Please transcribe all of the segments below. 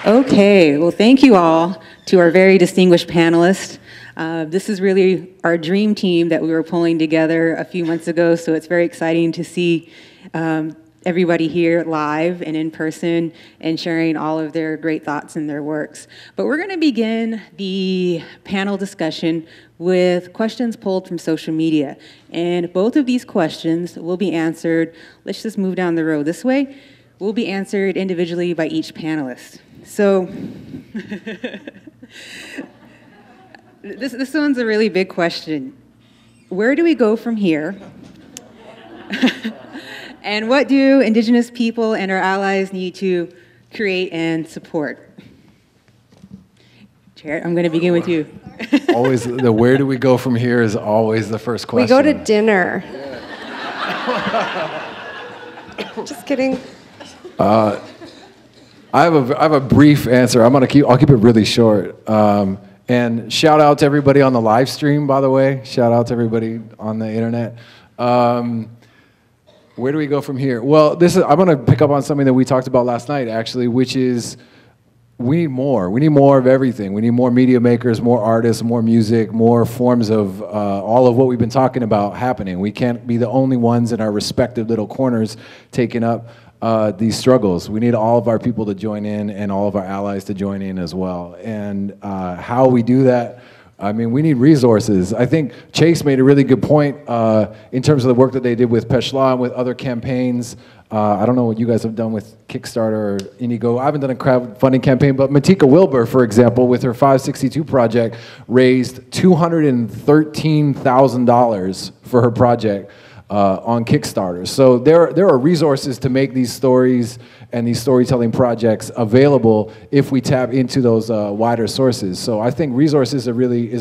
Okay, well, thank you all to our very distinguished panelists. This is really our dream team that we were pulling together a few months ago, so it's very exciting to see everybody here live and in person and sharing all of their great thoughts and their works. But we're going to begin the panel discussion with questions pulled from social media. And both of these questions will be answered, let's just move down the road this way, will be answered individually by each panelist. So this one's a really big question. Where do we go from here? And what do Indigenous people and our allies need to create and support? Jared, I'm going to begin with you. Always the where do we go from here is always the first question. We go to dinner. Just kidding. I have a brief answer. I'll keep it really short. And shout out to everybody on the live stream, by the way. Shout out to everybody on the internet. Where do we go from here? Well, I'm going to pick up on something that we talked about last night, actually, which is we need more. We need more of everything. We need more media makers, more artists, more music, more forms of all of what we've been talking about happening. We can't be the only ones in our respective little corners taking up these struggles. We need all of our people to join in and all of our allies to join in as well. And how we do that, I mean, we need resources. I think Chase made a really good point in terms of the work that they did with Peshla and with other campaigns. I don't know what you guys have done with Kickstarter or Indigo. I haven't done a crowdfunding campaign, but Matika Wilbur, for example, with her 562 project, raised $213,000 for her project on Kickstarter. So there are resources to make these stories and these storytelling projects available if we tap into those wider sources. So I think resources is a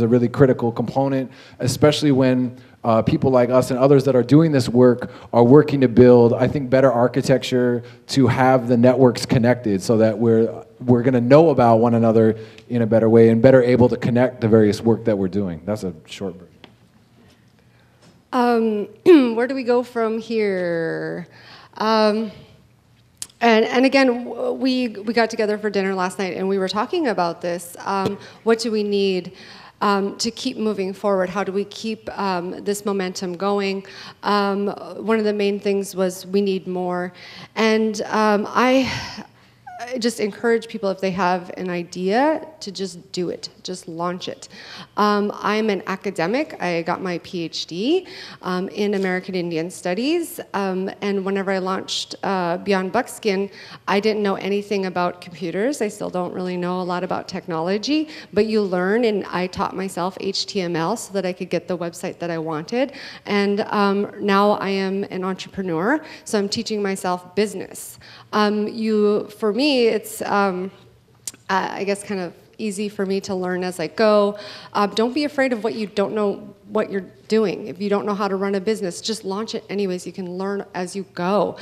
really critical component, especially when people like us and others that are doing this work are working to build, I think, better architecture to have the networks connected so that we're going to know about one another in a better way and better able to connect the various work that we're doing. That's a short version. Where do we go from here? And again, we got together for dinner last night and we were talking about this. What do we need to keep moving forward? How do we keep this momentum going? One of the main things was we need more. And I just encourage people, if they have an idea, to just do it, just launch it. I'm an academic. I got my PhD in American Indian Studies, and whenever I launched Beyond Buckskin, I didn't know anything about computers. I still don't really know a lot about technology, but you learn, and I taught myself HTML so that I could get the website that I wanted, and now I am an entrepreneur, so I'm teaching myself business. For me, it's, I guess, kind of easy for me to learn as I go. Don't be afraid of what you don't know what you're doing. If you don't know how to run a business, just launch it anyways. You can learn as you go,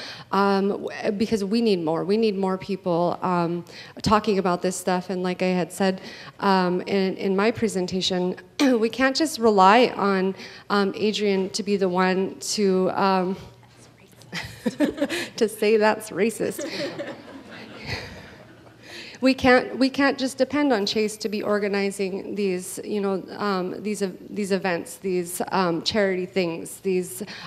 because we need more. We need more people talking about this stuff. And like I had said in my presentation, we can't just rely on Adrienne to be the one to to say that's racist. We can't just depend on Chase to be organizing these, these events, these charity things,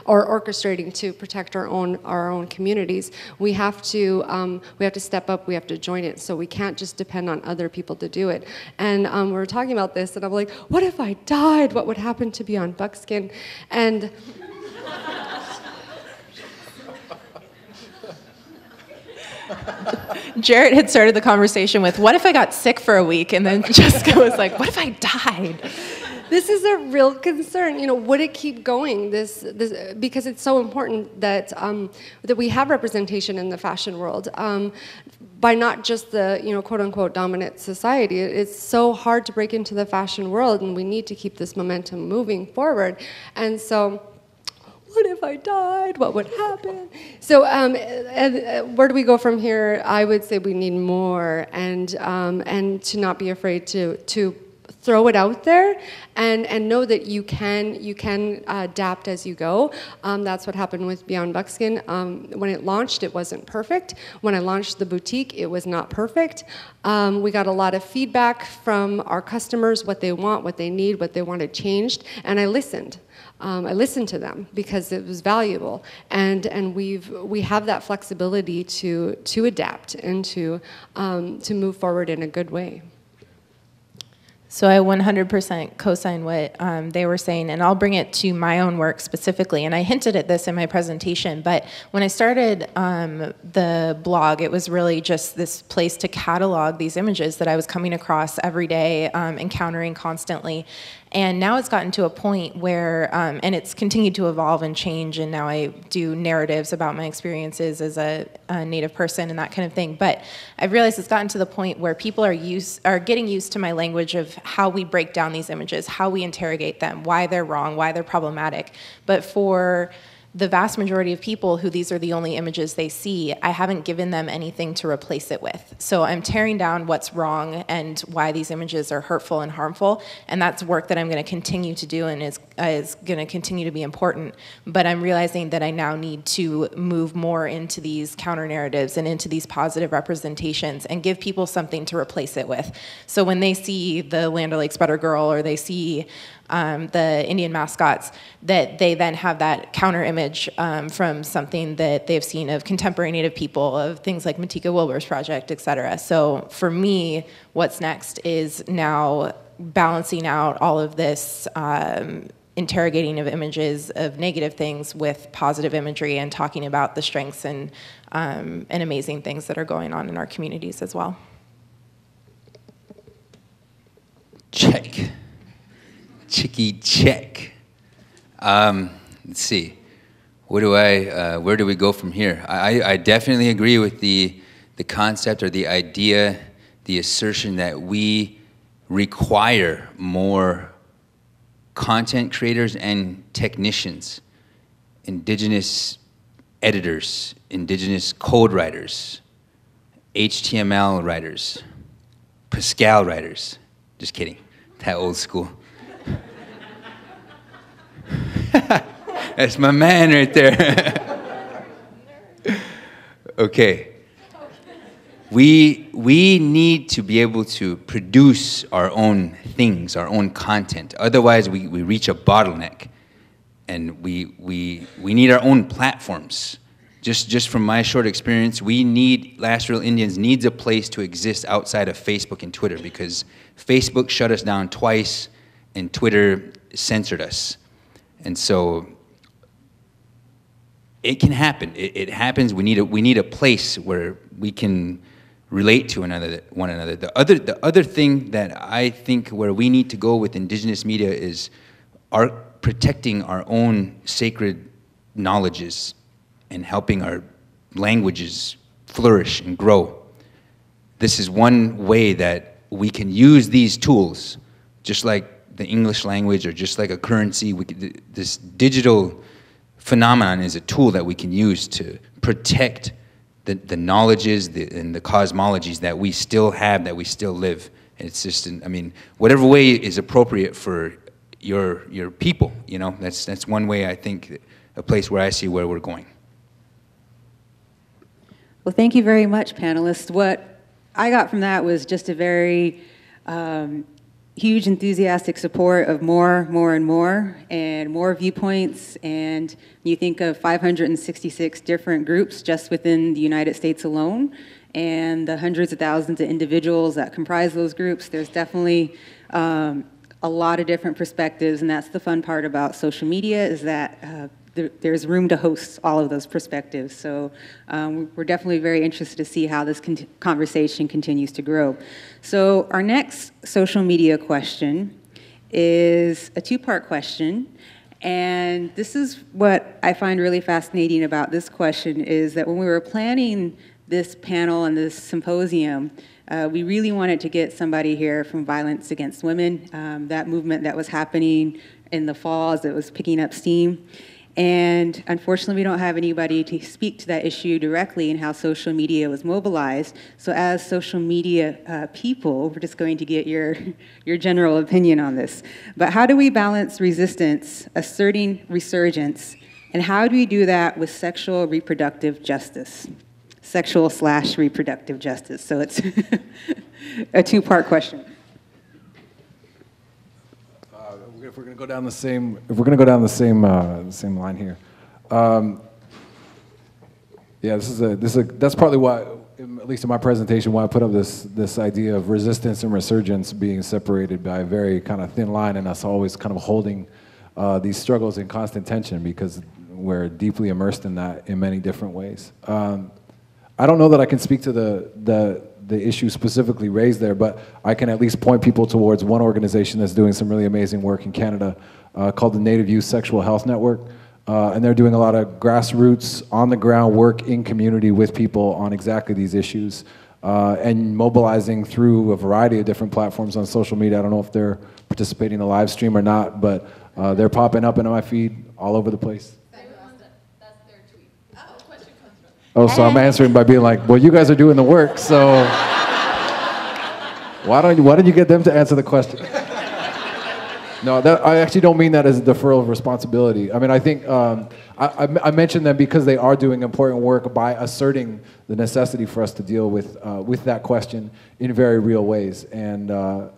or orchestrating to protect our own communities. We have to step up. We have to join it. So we can't just depend on other people to do it. And we were talking about this, and I'm like, what if I died? What would happen to Beyond Buckskin? And Jarrett had started the conversation with, what if I got sick for a week? And then Jessica was like, what if I died? This is a real concern. Would it keep going? This because it's so important that that we have representation in the fashion world. By not just the quote unquote dominant society. It's so hard to break into the fashion world, and we need to keep this momentum moving forward. And so, what if I died? What would happen? So where do we go from here? I would say we need more, and to not be afraid to throw it out there and know that you can adapt as you go. That's what happened with Beyond Buckskin. When it launched, it wasn't perfect. When I launched the boutique, it was not perfect. We got a lot of feedback from our customers, what they want, what they need, what they wanted changed, and I listened. I listened to them because it was valuable, and we have that flexibility to adapt and to move forward in a good way. So I 100% co-sign what they were saying, and I'll bring it to my own work specifically. And I hinted at this in my presentation, but when I started the blog, it was really just this place to catalog these images that I was coming across every day, encountering constantly. And now it's gotten to a point where, and it's continued to evolve and change, and now I do narratives about my experiences as a Native person and that kind of thing. But I've realized it's gotten to the point where people are getting used to my language of how we break down these images, how we interrogate them, why they're wrong, why they're problematic. But for the vast majority of people who these are the only images they see, I haven't given them anything to replace it with. So I'm tearing down what's wrong and why these images are hurtful and harmful, and that's work that I'm going to continue to do and is going to continue to be important. But I'm realizing that I now need to move more into these counter-narratives and into these positive representations and give people something to replace it with. So when they see the Land O'Lakes Better Girl or they see the Indian mascots, that they then have that counter image from something that they've seen of contemporary Native people, of things like Matika Wilbur's project, et cetera. So for me, what's next is now balancing out all of this interrogating of images of negative things with positive imagery and talking about the strengths and amazing things that are going on in our communities as well. Check. Chicky check. Let's see. Where do we go from here? I definitely agree with the concept or the idea, the assertion that we require more content creators and technicians, Indigenous editors, Indigenous code writers, HTML writers, Pascal writers. Just kidding. That old school. That's my man right there. Okay. We need to be able to produce our own things, our own content. Otherwise, we reach a bottleneck, and we need our own platforms. Just from my short experience, Last Real Indians needs a place to exist outside of Facebook and Twitter, because Facebook shut us down twice, and Twitter censored us. And so it can happen. It happens. We need a place where we can relate to one another. The other thing that I think where we need to go with Indigenous media is protecting our own sacred knowledges and helping our languages flourish and grow. This is one way that we can use these tools, just like the English language or just like a currency. This digital phenomenon is a tool that we can use to protect the knowledges and the cosmologies that we still have, that we still live. And it's just, whatever way is appropriate for your people, that's one way I think, a place where I see where we're going. Well, thank you very much, panelists. What I got from that was just a very huge enthusiastic support of more and more viewpoints. And you think of 566 different groups just within the United States alone, and the hundreds of thousands of individuals that comprise those groups. There's definitely a lot of different perspectives, and that's the fun part about social media, is that there's room to host all of those perspectives. So we're definitely very interested to see how this conversation continues to grow. So our next social media question is a two-part question. And this is what I find really fascinating about this question, is that when we were planning this panel and this symposium, we really wanted to get somebody here from Violence Against Women, that movement that was happening in the fall as it was picking up steam. And unfortunately, we don't have anybody to speak to that issue directly and how social media was mobilized. So as social media people, we're just going to get your general opinion on this. But how do we balance resistance, asserting resurgence, and how do we do that with sexual reproductive justice? Sexual/reproductive justice. So it's a two-part question. If we're going to go down the same line here, yeah, that's partly why, at least in my presentation, why I put up this idea of resistance and resurgence being separated by a very kind of thin line, and us always kind of holding these struggles in constant tension, because we're deeply immersed in that in many different ways. I don't know that I can speak to the issue specifically raised there, but I can at least point people towards one organization that's doing some really amazing work in Canada called the Native Youth Sexual Health Network. And they're doing a lot of grassroots, on-the-ground work in community with people on exactly these issues, and mobilizing through a variety of different platforms on social media. I don't know if they're participating in a live stream or not, but they're popping up into my feed all over the place. Oh, so I'm answering by being like, well, you guys are doing the work, so why don't you get them to answer the question? No, I actually don't mean that as a deferral of responsibility. I mean, I think I mentioned them because they are doing important work by asserting the necessity for us to deal with that question in very real ways. And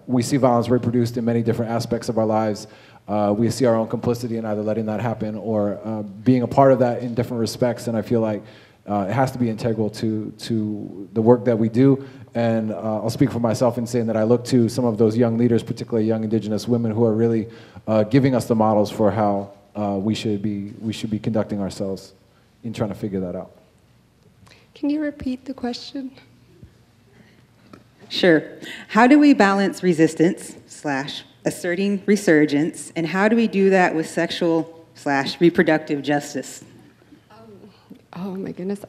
we see violence reproduced in many different aspects of our lives. We see our own complicity in either letting that happen or being a part of that in different respects. And I feel like it has to be integral to the work that we do. And I'll speak for myself in saying that I look to some of those young leaders, particularly young Indigenous women, who are really giving us the models for how we should be conducting ourselves in trying to figure that out. Can you repeat the question? Sure. How do we balance resistance / asserting resurgence, and how do we do that with sexual / reproductive justice? Oh my goodness.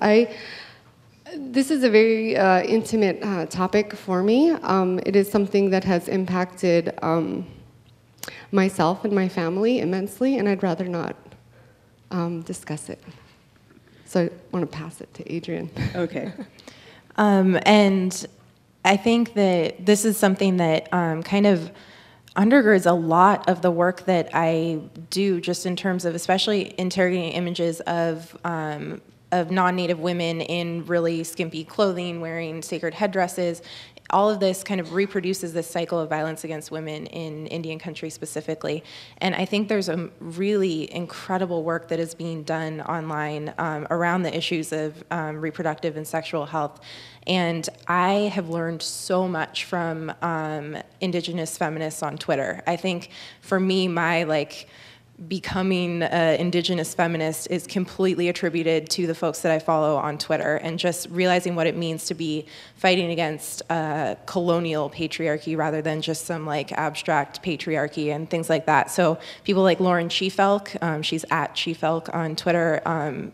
This is a very intimate topic for me. It is something that has impacted myself and my family immensely, and I'd rather not discuss it. So I want to pass it to Adrienne. Okay. And I think that this is something that kind of undergirds a lot of the work that I do, just in terms of especially interrogating images of non-Native women in really skimpy clothing, wearing sacred headdresses. All of this kind of reproduces this cycle of violence against women in Indian country specifically. And I think there's a really incredible work that is being done online around the issues of reproductive and sexual health. And I have learned so much from Indigenous feminists on Twitter. I think for me, my becoming an Indigenous feminist is completely attributed to the folks that I follow on Twitter, and just realizing what it means to be fighting against colonial patriarchy rather than just some abstract patriarchy and things like that. So people like Lauren Schiefelk, she's at Schiefelk on Twitter,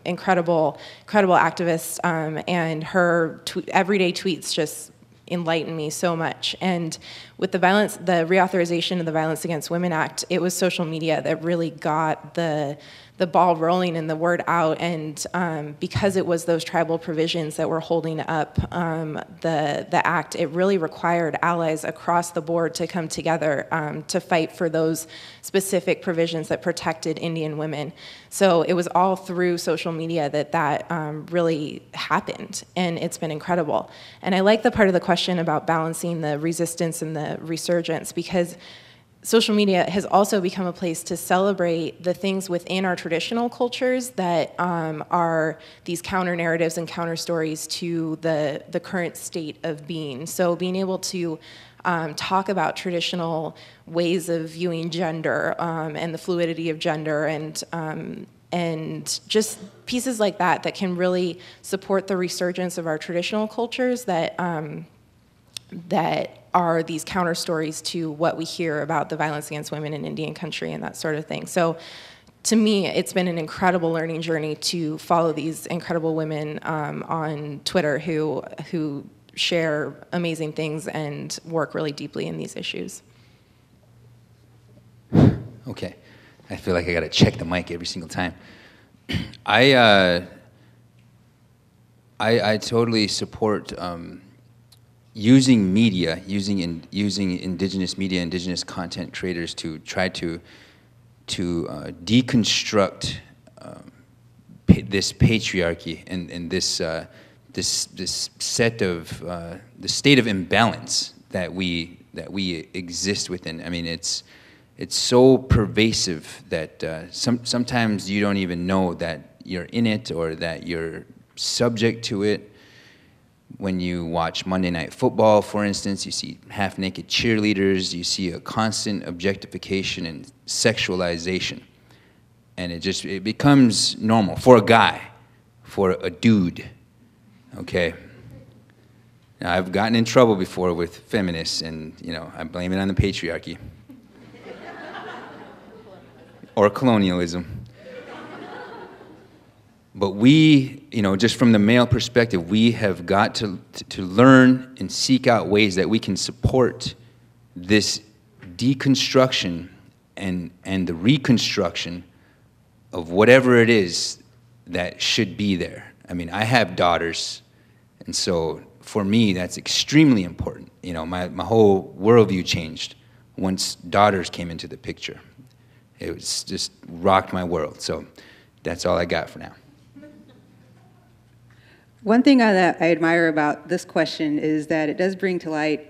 incredible activist, and her everyday tweets just enlightened me so much. And with the reauthorization of the Violence Against Women Act, it was social media that really got the ball rolling and the word out. And because it was those tribal provisions that were holding up the act, it really required allies across the board to come together to fight for those specific provisions that protected Indian women. So it was all through social media that really happened, and it's been incredible. And I like the part of the question about balancing the resistance and the resurgence, because social media has also become a place to celebrate the things within our traditional cultures that are these counter narratives and counter stories to the current state of being. So being able to talk about traditional ways of viewing gender and the fluidity of gender, and just pieces like that can really support the resurgence of our traditional cultures that are these counter stories to what we hear about the violence against women in Indian country and that sort of thing. So to me, it's been an incredible learning journey to follow these incredible women on Twitter who share amazing things and work really deeply in these issues. Okay. I feel like I got to check the mic every single time. I totally support using media, using indigenous media, indigenous content creators to try to deconstruct this patriarchy and this set of the state of imbalance that we exist within. I mean, it's so pervasive that sometimes you don't even know that you're in it or that you're subject to it. When you watch Monday Night Football, for instance, you see half-naked cheerleaders, you see a constant objectification and sexualization. And it becomes normal for a guy, for a dude, okay? Now, I've gotten in trouble before with feminists, and, you know, I blame it on the patriarchy. Or colonialism. But we, you know, just from the male perspective, we have got to learn and seek out ways that we can support this deconstruction and the reconstruction of whatever it is that should be there. I mean, I have daughters, and so for me, that's extremely important. You know, my whole worldview changed once daughters came into the picture. It was just rocked my world. So that's all I got for now. One thing that I admire about this question is that it does bring to light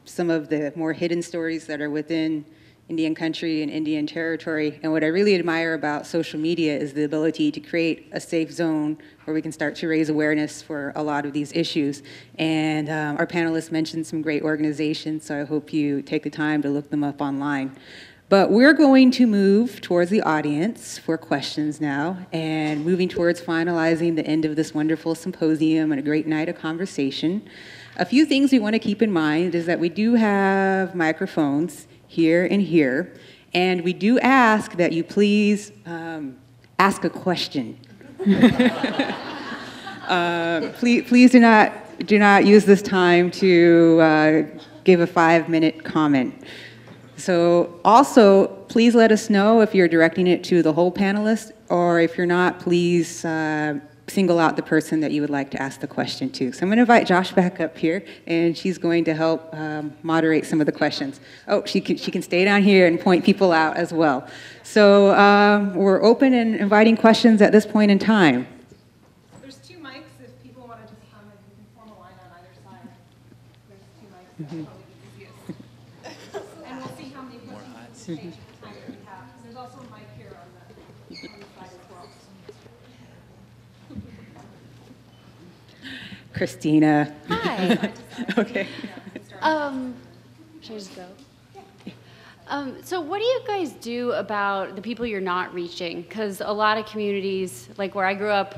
some of the more hidden stories that are within Indian country and Indian territory. And what I really admire about social media is the ability to create a safe zone where we can start to raise awareness for a lot of these issues. And our panelists mentioned some great organizations, so I hope you take the time to look them up online. But we're going to move towards the audience for questions now, and moving towards finalizing the end of this wonderful symposium and a great night of conversation. A few things we want to keep in mind is that we do have microphones here and here, and we do ask that you please ask a question. Please do not use this time to give a 5-minute comment. So also, please let us know if you're directing it to the whole panelist, or if you're not, please single out the person that you would like to ask the question to. So I'm going to invite Josh back up here, and she's going to help moderate some of the questions. Oh, she can stay down here and point people out as well. So we're open and inviting questions at this point in time. There's 2 mics if people want to just come and you can form a line on either side. There's 2 mics. And we'll see how many questions we take the time that we have. There's also a mic here on the side as well. Christina. Hi. Okay. Should I just go? So what do you guys do about the people you're not reaching? Because a lot of communities, like where I grew up,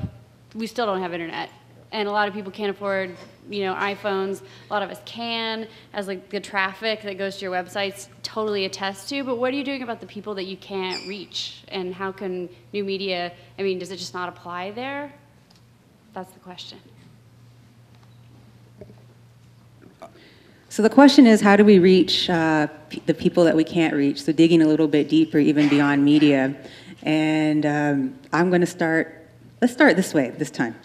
we still don't have internet. And a lot of people can't afford, you know, iPhones. A lot of us can, as like the traffic that goes to your websites totally attest to. But what are you doing about the people that you can't reach? And how can new media, I mean, does it just not apply there? That's the question. So the question is, how do we reach the people that we can't reach? So digging a little bit deeper, even beyond media. And I'm going to start, let's start this way this time.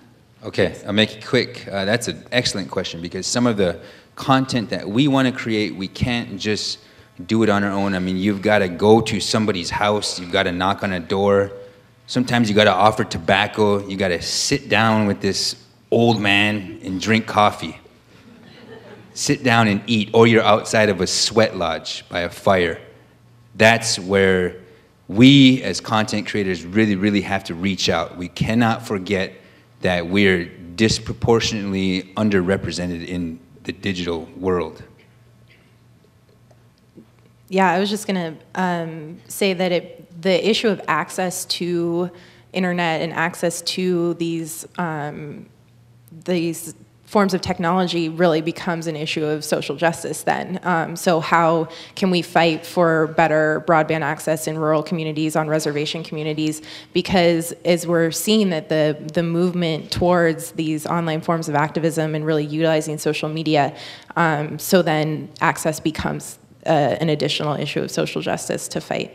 Okay, I'll make it quick. That's an excellent question, because some of the content that we want to create, we can't just do it on our own. I mean, you've got to go to somebody's house, you've got to knock on a door. Sometimes you got to offer tobacco, you got to sit down with this old man and drink coffee. Sit down and eat, or you're outside of a sweat lodge by a fire. That's where we as content creators really, really have to reach out. We cannot forget that we're disproportionately underrepresented in the digital world. Yeah, I was just going to say that the issue of access to internet and access to these forms of technology really becomes an issue of social justice then. So how can we fight for better broadband access in rural communities, on reservation communities? Because as we're seeing that the movement towards these online forms of activism and really utilizing social media, so then access becomes an additional issue of social justice to fight.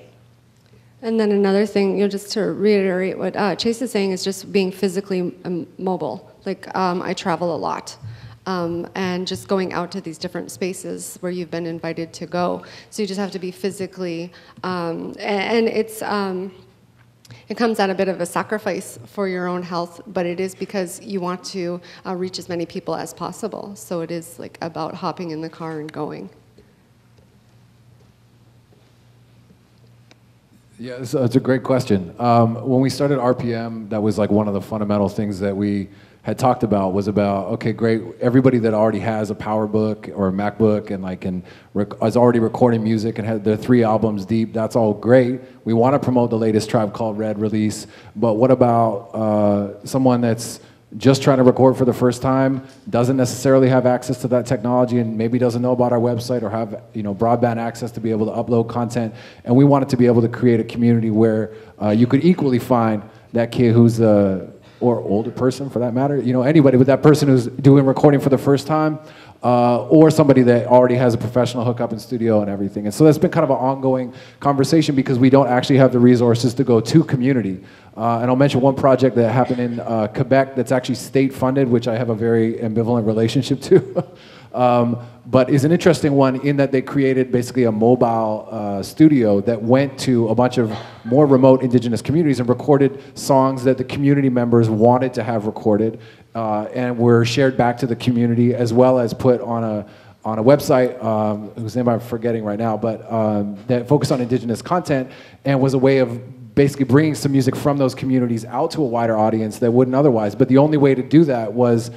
And then another thing, just to reiterate what Chase is saying, is just being physically mobile. Like, I travel a lot. And just going out to these different spaces where you've been invited to go. So you just have to be physically, and it comes at a bit of a sacrifice for your own health, but it is because you want to reach as many people as possible. So it is like about hopping in the car and going. Yeah, it's a great question. When we started RPM, that was like one of the fundamental things that we had talked about was about, okay, great, everybody that already has a PowerBook or a MacBook and is already recording music and had their 3 albums deep, that's all great. We want to promote the latest Tribe Called Red release, but what about someone that's just trying to record for the first time, doesn't necessarily have access to that technology and maybe doesn't know about our website or have broadband access to be able to upload content. And we wanted to be able to create a community where you could equally find that kid who's or older person for that matter, anybody, but that person who's doing recording for the first time, or somebody that already has a professional hookup in studio and everything. And so that's been kind of an ongoing conversation because we don't actually have the resources to go to community. And I'll mention one project that happened in Quebec that's actually state funded, which I have a very ambivalent relationship to. But is an interesting one in that they created basically a mobile studio that went to a bunch of more remote indigenous communities and recorded songs that the community members wanted to have recorded and were shared back to the community, as well as put on a website whose name I'm forgetting right now, but that focused on indigenous content and was a way of basically bringing some music from those communities out to a wider audience that wouldn't otherwise. But the only way to do that was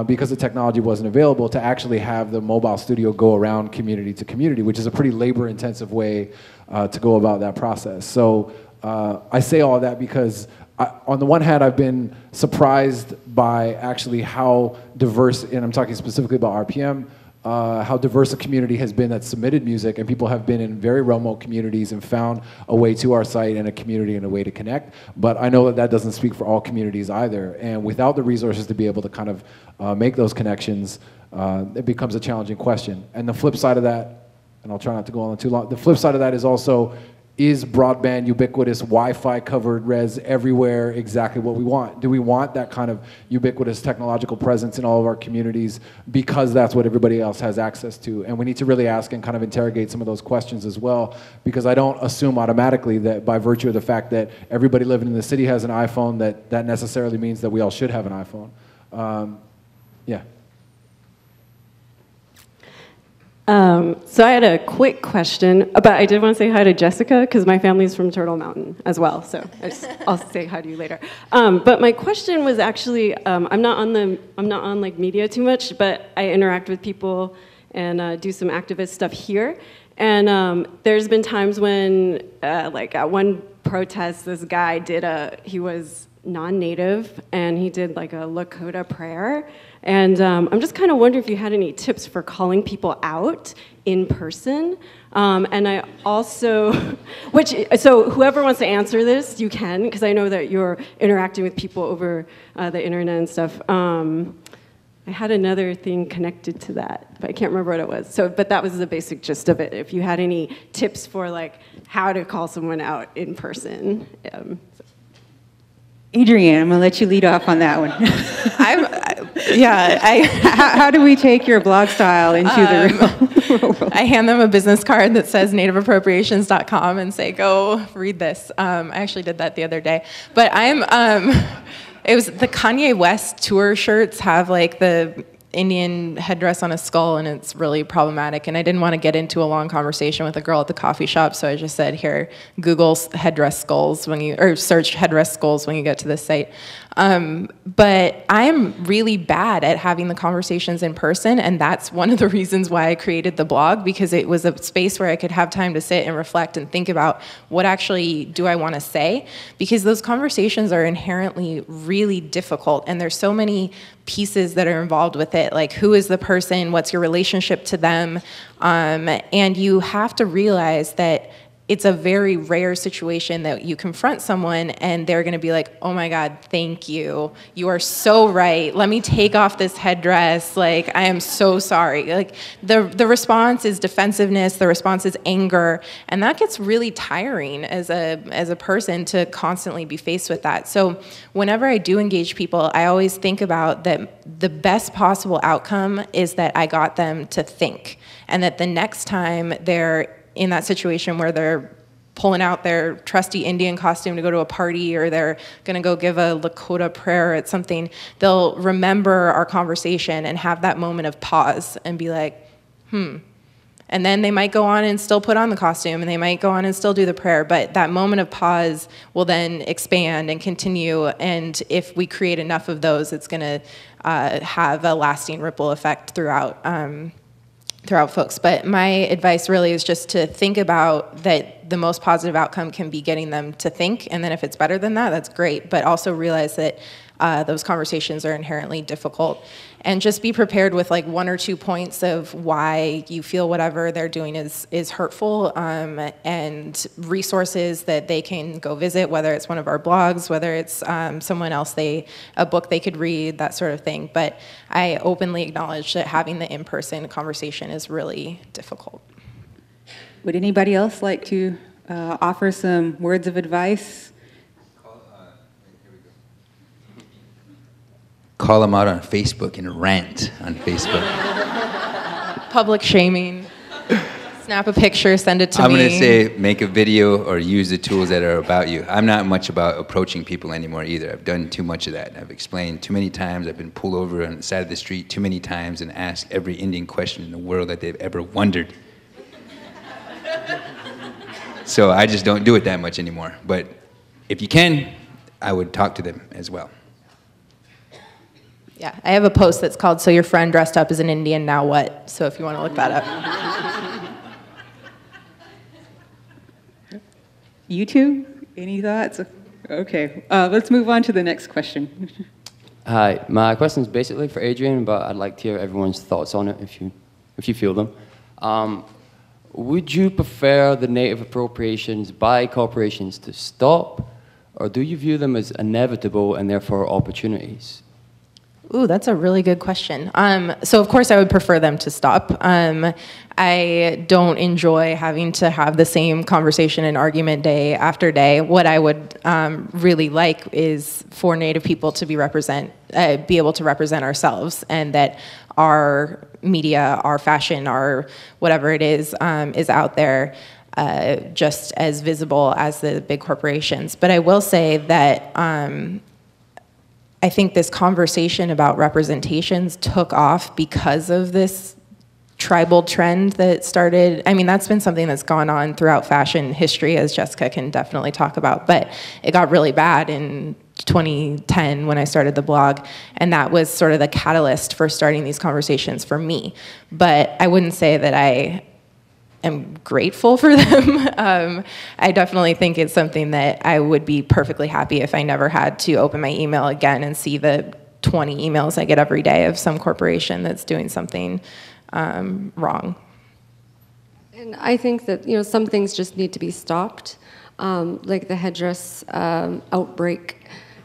because the technology wasn't available, to actually have the mobile studio go around community to community, which is a pretty labor-intensive way to go about that process. So I say all of that because on the one hand, I've been surprised by actually how diverse, and I'm talking specifically about RPM, how diverse a community has been that submitted music, and people have been in very remote communities and found a way to our site and a community and a way to connect. But I know that that doesn't speak for all communities either, and without the resources to be able to kind of make those connections, it becomes a challenging question. And the flip side of that, and I'll try not to go on too long, the flip side of that is also, is broadband, ubiquitous, Wi-Fi covered res everywhere exactly what we want? Do we want that kind of ubiquitous technological presence in all of our communities because that's what everybody else has access to? And we need to really ask and kind of interrogate some of those questions as well, because I don't assume automatically that by virtue of the fact that everybody living in the city has an iPhone, that necessarily means that we all should have an iPhone. Yeah. So I had a quick question, but I did want to say hi to Jessica because my family's from Turtle Mountain as well. So I'll say hi to you later. But my question was actually, I'm not on like media too much, but I interact with people and do some activist stuff here. And there's been times when, like at one protest, this guy he was non-native and he did like a Lakota prayer. And I'm just kind of wondering if you had any tips for calling people out in person. And I also, so whoever wants to answer this, you can, because I know that you're interacting with people over the internet and stuff. I had another thing connected to that, but I can't remember what it was. So, but that was the basic gist of it. If you had any tips for like how to call someone out in person. Adrienne, I'm going to let you lead off on that one. How do we take your blog style into the real world? I hand them a business card that says nativeappropriations.com and say, go read this. I actually did that the other day. But it was the Kanye West tour shirts have like the Indian headdress on a skull, and it's really problematic. And I didn't want to get into a long conversation with a girl at the coffee shop, so I just said, here, Google headdress skulls or search headdress skulls when you get to this site. But I'm really bad at having the conversations in person, and that's one of the reasons why I created the blog, because it was a space where I could have time to sit and reflect and think about what actually do I want to say, because those conversations are inherently really difficult, and there's so many pieces that are involved with it, like who is the person, what's your relationship to them, and you have to realize that it's a very rare situation that you confront someone and they're going to be like, oh my God, thank you. You are so right. Let me take off this headdress. Like, I am so sorry. Like, the response is defensiveness. The response is anger. And that gets really tiring as a person to constantly be faced with that. So whenever I do engage people, I always think about that the best possible outcome is that I got them to think. And that the next time they're in that situation where they're pulling out their trusty Indian costume to go to a party, or they're gonna go give a Lakota prayer at something, they'll remember our conversation and have that moment of pause and be like, And then they might go on and still put on the costume, and they might go on and still do the prayer, but that moment of pause will then expand and continue, and if we create enough of those, it's gonna have a lasting ripple effect throughout folks. But my advice really is just to think about that the most positive outcome can be getting them to think, and then if it's better than that, that's great, but also realize that those conversations are inherently difficult. And just be prepared with like 1 or 2 points of why you feel whatever they're doing is hurtful, and resources that they can go visit, whether it's one of our blogs, whether it's someone else, a book they could read, that sort of thing. But I openly acknowledge that having the in-person conversation is really difficult. Would anybody else like to offer some words of advice? Call them out on Facebook and rant on Facebook. Public shaming. Snap a picture, send it to me. I'm going to say make a video or use the tools that are about you. I'm not much about approaching people anymore either. I've done too much of that. I've explained too many times. I've been pulled over on the side of the street too many times and asked every Indian question in the world that they've ever wondered. So I just don't do it that much anymore. But if you can, I would talk to them as well. Yeah, I have a post that's called "So Your Friend Dressed Up as an Indian, Now What?" So if you want to look that up. You two, any thoughts? Okay, let's move on to the next question. Hi, my question is basically for Adrienne, but I'd like to hear everyone's thoughts on it if you feel them. Would you prefer the native appropriations by corporations to stop, or do you view them as inevitable and therefore opportunities? Ooh, that's a really good question. So of course I would prefer them to stop. I don't enjoy having to have the same conversation and argument day after day. What I would really like is for Native people to be able to represent ourselves, and that our media, our fashion, our whatever it is out there just as visible as the big corporations. But I will say that I think this conversation about representations took off because of this tribal trend that started. I mean, that's been something that's gone on throughout fashion history, as Jessica can definitely talk about, but it got really bad in 2010 when I started the blog, and that was sort of the catalyst for starting these conversations for me. But I wouldn't say that I am grateful for them. I definitely think it's something that I would be perfectly happy if I never had to open my email again and see the 20 emails I get every day of some corporation that's doing something wrong. And I think that some things just need to be stopped, like the headdress outbreak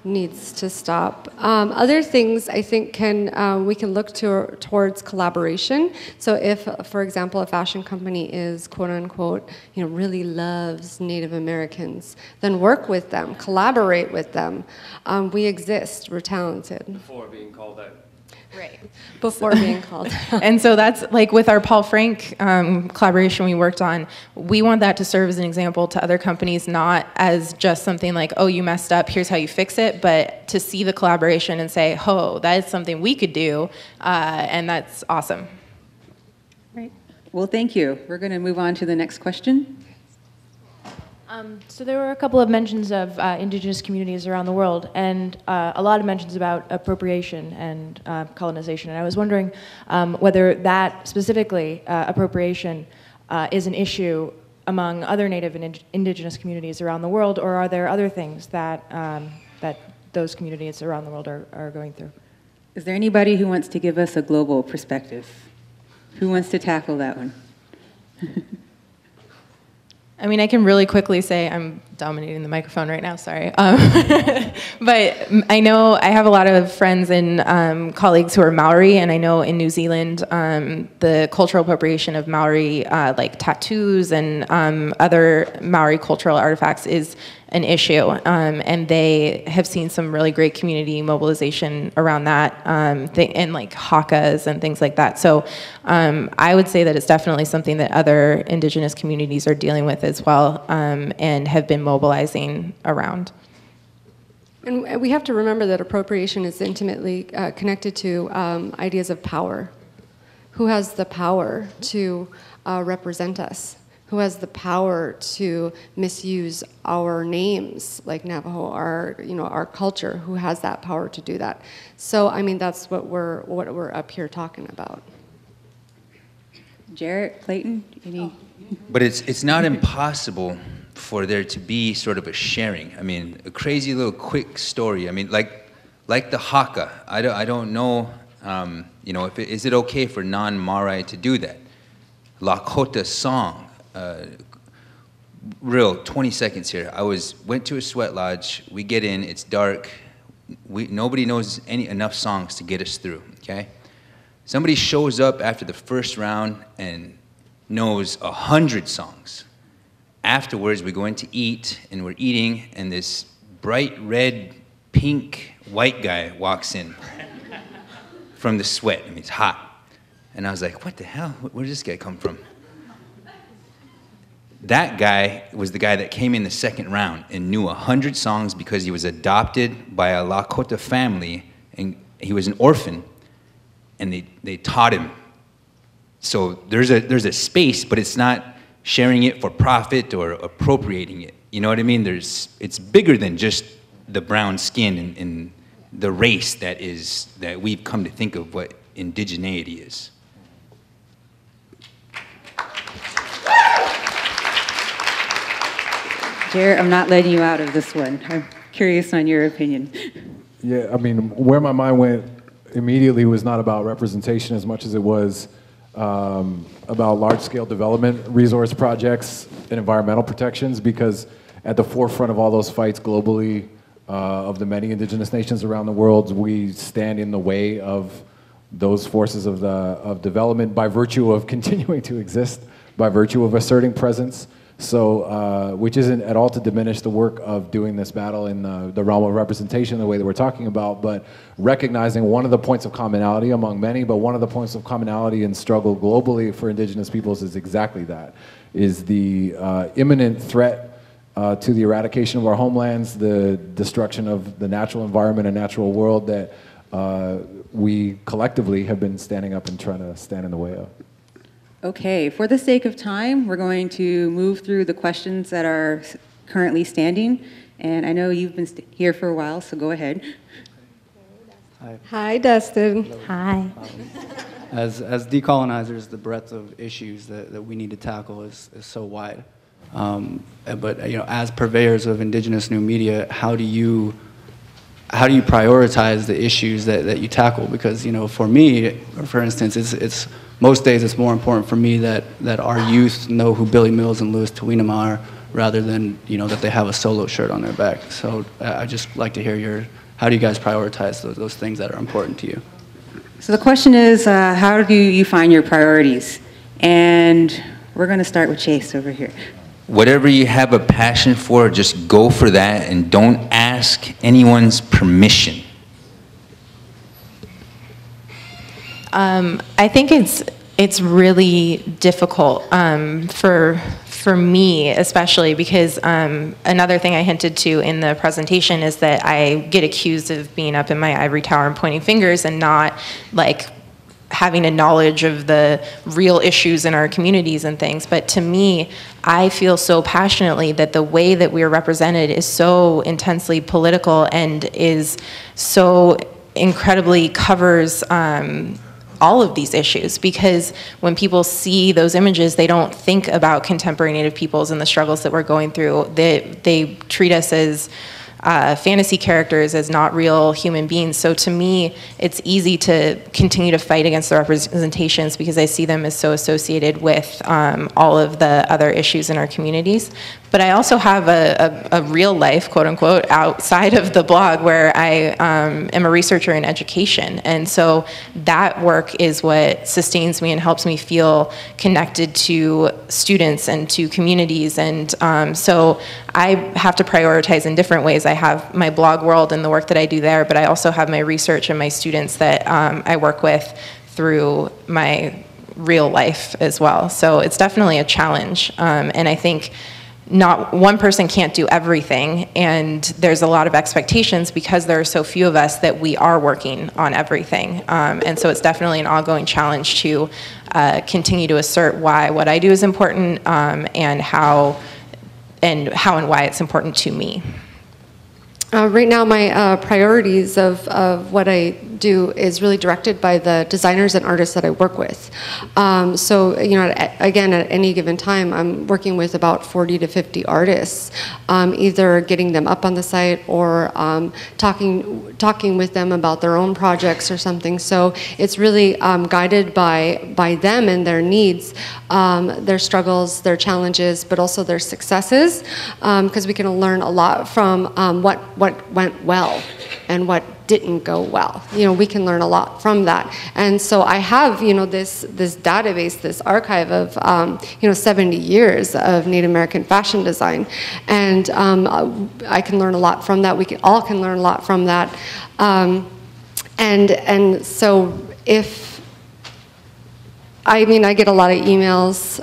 needs to stop. Other things I think we can look towards collaboration. So if, for example, a fashion company is quote unquote, really loves Native Americans, then work with them, collaborate with them. We exist, we're talented. Before being called out. Right. Before being called out. And so that's like with our Paul Frank collaboration we worked on, we want that to serve as an example to other companies, not as just something like, oh, you messed up, here's how you fix it, but to see the collaboration and say, oh, that is something we could do, and that's awesome. Right. Well, thank you. We're going to move on to the next question. So there were a couple of mentions of indigenous communities around the world, and a lot of mentions about appropriation and colonization. And I was wondering whether that specifically, appropriation, is an issue among other Native and indigenous communities around the world, or are there other things that, that those communities around the world are going through? Is there anybody who wants to give us a global perspective? Who wants to tackle that one? I mean, I can really quickly say, I'm dominating the microphone right now, sorry. But I know I have a lot of friends and colleagues who are Maori, and I know in New Zealand, the cultural appropriation of Maori, like tattoos and other Maori cultural artifacts is an issue, and they have seen some really great community mobilization around that, and like hakas and things like that. So I would say that it's definitely something that other Indigenous communities are dealing with as well, and have been mobilizing around. And we have to remember that appropriation is intimately connected to ideas of power. Who has the power to represent us? Who has the power to misuse our names, like Navajo, our culture? Who has that power to do that? So, I mean, that's what we're up here talking about. Jarrett, Clayton, any? But it's not impossible for there to be sort of a sharing. I mean, a crazy little quick story. I mean, like the haka. I don't know. Is it okay for non-Maori to do that? Lakota song. Real 20 seconds here. Went to a sweat lodge. We get in. It's dark. Nobody knows enough songs to get us through. Okay. Somebody shows up after the first round and knows 100 songs. Afterwards, we go in to eat, and we're eating, and this bright red, pink, white guy walks in from the sweat. I mean, it's hot. And I was like, what the hell? Where did this guy come from? That guy was the guy that came in the second round and knew 100 songs because he was adopted by a Lakota family, and he was an orphan, and they taught him. So there's a space, but it's not sharing it for profit or appropriating it. You know what I mean? It's bigger than just the brown skin and the race that we've come to think of what indigeneity is. Jarrett, I'm not letting you out of this one. I'm curious on your opinion. Yeah, I mean, where my mind went immediately was not about representation as much as it was about large-scale development, resource projects, and environmental protections, because at the forefront of all those fights globally, of the many indigenous nations around the world, we stand in the way of those forces of development by virtue of continuing to exist, by virtue of asserting presence. So, which isn't at all to diminish the work of doing this battle in the realm of representation the way that we're talking about, but recognizing one of the points of commonality among many, but one of the points of commonality in struggle globally for indigenous peoples is exactly that, is the imminent threat to the eradication of our homelands, the destruction of the natural environment and natural world that we collectively have been standing up and trying to stand in the way of. Okay, for the sake of time, we're going to move through the questions that are currently standing. And I know you've been here for a while, so go ahead. Hi, Dustin. Hi. As decolonizers, the breadth of issues that we need to tackle is so wide. But as purveyors of indigenous new media, how do you prioritize the issues that you tackle? Because for me, for instance, it's most days it's more important for me that our youth know who Billy Mills and Louis Tuinum are, rather than that they have a solo shirt on their back. So I just like to hear how do you guys prioritize those things that are important to you? So the question is, how do you find your priorities? And we're going to start with Chase over here. Whatever you have a passion for, just go for that and don't ask anyone's permission. I think it's really difficult for me, especially because another thing I hinted to in the presentation is that I get accused of being up in my ivory tower and pointing fingers and not like having a knowledge of the real issues in our communities and things. But to me, I feel so passionately that the way that we are represented is so intensely political and is so incredibly covers all of these issues, because when people see those images, they don't think about contemporary Native peoples and the struggles that we're going through. They treat us as fantasy characters as not real human beings. So to me, it's easy to continue to fight against the representations because I see them as so associated with all of the other issues in our communities. But I also have a real life, quote unquote, outside of the blog where I am a researcher in education. And so that work is what sustains me and helps me feel connected to students and to communities. And so I have to prioritize in different ways. I have my blog world and the work that I do there, but I also have my research and my students that I work with through my real life as well. So it's definitely a challenge. And I think not one person can't do everything, and there's a lot of expectations because there are so few of us that we are working on everything. And so it's definitely an ongoing challenge to continue to assert why what I do is important, and how and why it's important to me. Right now, my priorities of what I do is really directed by the designers and artists that I work with. So, you know, again, at any given time, I'm working with about 40 to 50 artists, either getting them up on the site or talking with them about their own projects or something. So it's really guided by them and their needs, their struggles, their challenges, but also their successes, because we can learn a lot from what went well and what didn't go well. You know, we can learn a lot from that. And so I have, you know, this database, this archive of, you know, 70 years of Native American fashion design. And I can learn a lot from that. We all can learn a lot from that. And so I get a lot of emails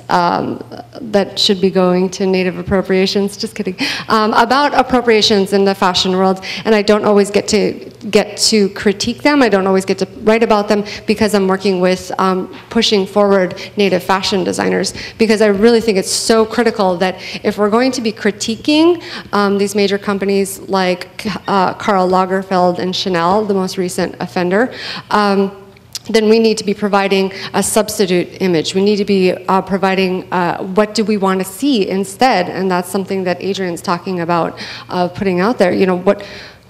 that should be going to Native Appropriations, just kidding, about appropriations in the fashion world, and I don't always get to critique them. I don't always get to write about them because I'm working with pushing forward Native fashion designers, because I really think it's so critical that if we're going to be critiquing these major companies like Karl Lagerfeld and Chanel, the most recent offender, then we need to be providing a substitute image. We need to be providing what do we want to see instead, and that's something that Adrienne's talking about putting out there. You know, what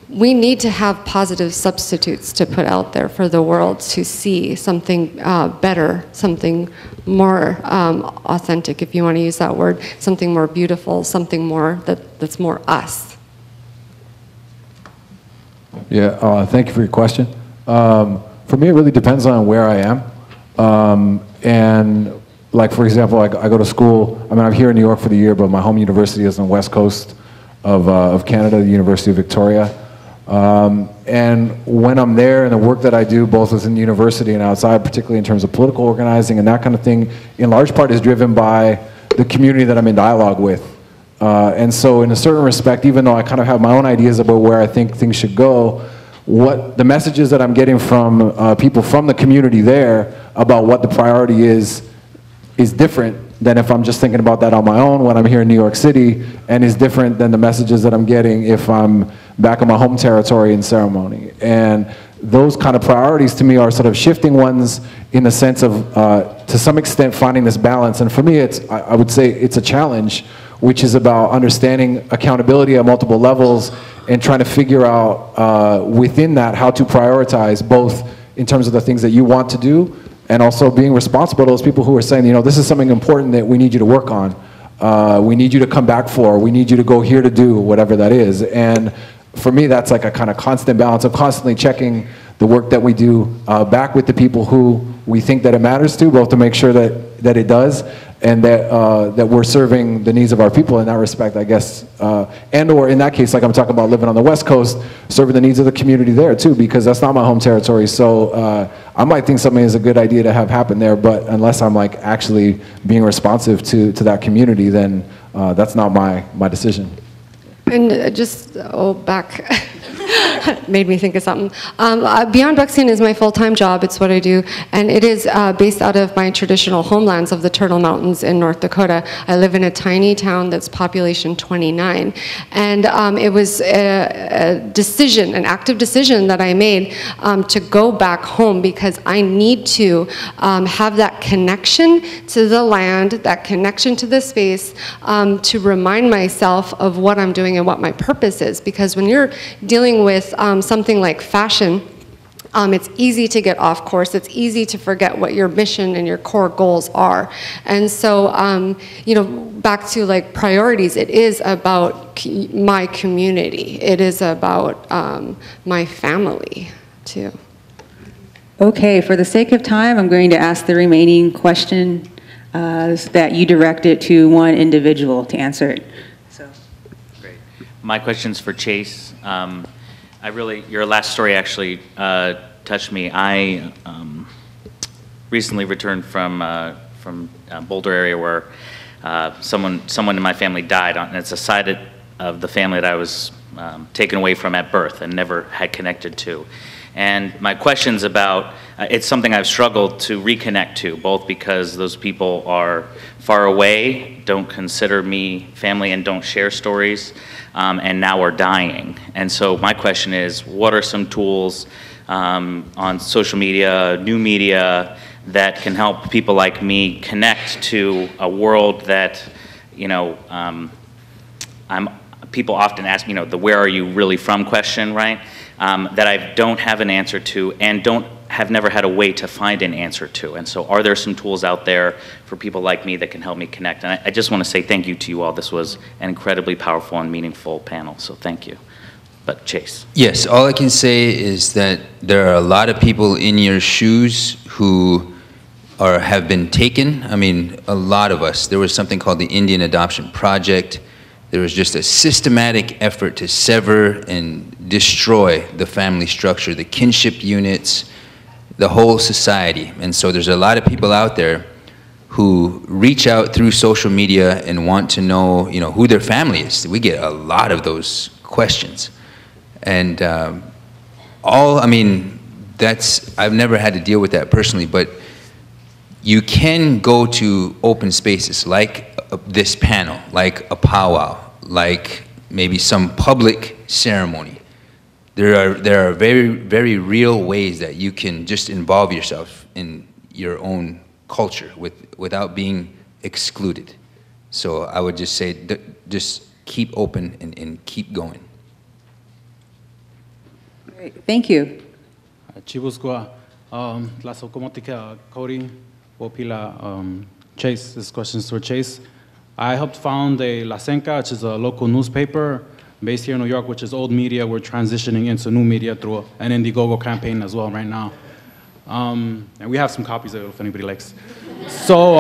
we need to have positive substitutes to put out there for the world to see something better, something more authentic, if you want to use that word, something more beautiful, something more that's more us. Yeah, thank you for your question. For me, it really depends on where I am. And like, for example, I go to school, I'm here in New York for the year, but my home university is on the west coast of Canada, the University of Victoria. And when I'm there and the work that I do, both within the university and outside, particularly in terms of political organizing and that kind of thing, in large part is driven by the community that I'm in dialogue with. And so in a certain respect, even though I kind of have my own ideas about where I think things should go, what the messages that I'm getting from people from the community there about what the priority is different than if I'm just thinking about that on my own when I'm here in New York City, and is different than the messages that I'm getting if I'm back in my home territory in ceremony. And those kind of priorities to me are sort of shifting ones in the sense of, to some extent, finding this balance. And for me, I would say it's a challenge, which is about understanding accountability at multiple levels and trying to figure out within that how to prioritize, both in terms of the things that you want to do and also being responsible to those people who are saying, you know, this is something important that we need you to work on. We need you to come back for. We need you to go here to do, whatever that is. And for me, that's like a kind of constant balance of constantly checking the work that we do back with the people who we think that it matters to, both to make sure that it does, and that we're serving the needs of our people in that respect, I guess. And or in that case, like I'm talking about living on the West Coast, serving the needs of the community there too, because that's not my home territory. So I might think something is a good idea to have happen there, but unless I'm like actually being responsive to that community, then that's not my decision. And just, back. Made me think of something. Beyond Buckskin is my full-time job. It's what I do, and it is based out of my traditional homelands of the Turtle Mountains in North Dakota. I live in a tiny town that's population 29, and it was a decision, an active decision that I made to go back home because I need to have that connection to the land, that connection to the space, to remind myself of what I'm doing and what my purpose is. Because when you're dealing with something like fashion, it's easy to get off course. It's easy to forget what your mission and your core goals are. And so, you know, back to like priorities, it is about my community. It is about my family too. Okay, for the sake of time, I'm going to ask the remaining question that you directed to one individual to answer it. So. Great. My question's for Chase. Your last story actually touched me. I recently returned from Boulder area where someone in my family died, and it's a side of the family that I was taken away from at birth and never had connected to. And my question's about, it's something I've struggled to reconnect to, both because those people are far away, don't consider me family, and don't share stories, and now are dying. And so my question is, what are some tools on social media, new media, that can help people like me connect to a world that, you know, people often ask, you know, the where are you really from question, right? That I don't have an answer to and have never had a way to find an answer to. And so are there some tools out there for people like me that can help me connect? And I just want to say thank you to you all. This was an incredibly powerful and meaningful panel, so thank you. But Chase. Yes, all I can say is that there are a lot of people in your shoes who have been taken. I mean, a lot of us. There was something called the Indian Adoption Project. There was just a systematic effort to sever and destroy the family structure, the kinship units, the whole society. And so there's a lot of people out there who reach out through social media and want to know, you know, who their family is. We get a lot of those questions. And I mean, I've never had to deal with that personally, but you can go to open spaces like this panel, like a powwow, like maybe some public ceremony. There are very, very real ways that you can just involve yourself in your own culture without being excluded. So I would just say, just keep open and keep going. Great, thank you. Chibusqua, la socomotica Cody, Wopila, Chase, this question is for Chase. I helped found La Senca, which is a local newspaper based here in New York, which is old media. We're transitioning into new media through an Indiegogo campaign as well right now. And we have some copies of it if anybody likes. So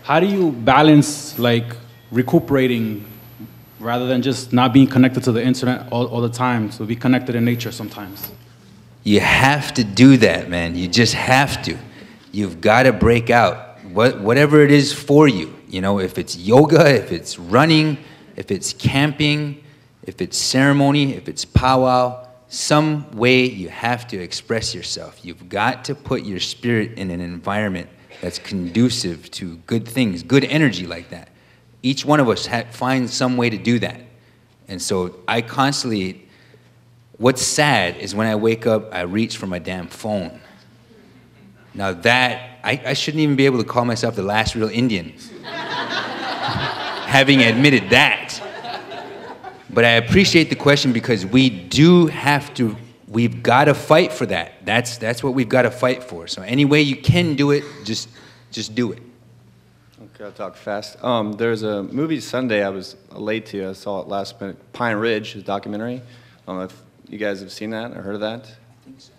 how do you balance like recuperating rather than just not being connected to the internet all the time, so be connected in nature sometimes? You have to do that, man. You just have to. You've got to break out, whatever it is for you. You know, if it's yoga, if it's running, if it's camping, if it's ceremony, if it's powwow, some way you have to express yourself. You've got to put your spirit in an environment that's conducive to good things, good energy like that. Each one of us finds some way to do that. And so I constantly, what's sad is when I wake up, I reach for my damn phone. Now that, I shouldn't even be able to call myself the last real Indian, having admitted that. But I appreciate the question because we do have to, we've got to fight for that. That's what we've got to fight for. So any way you can do it, just do it. Okay, I'll talk fast. There's a movie Sunday I was late to. I saw it last minute. Pine Ridge, a documentary. I don't know if you guys have seen that or heard of that. I think so.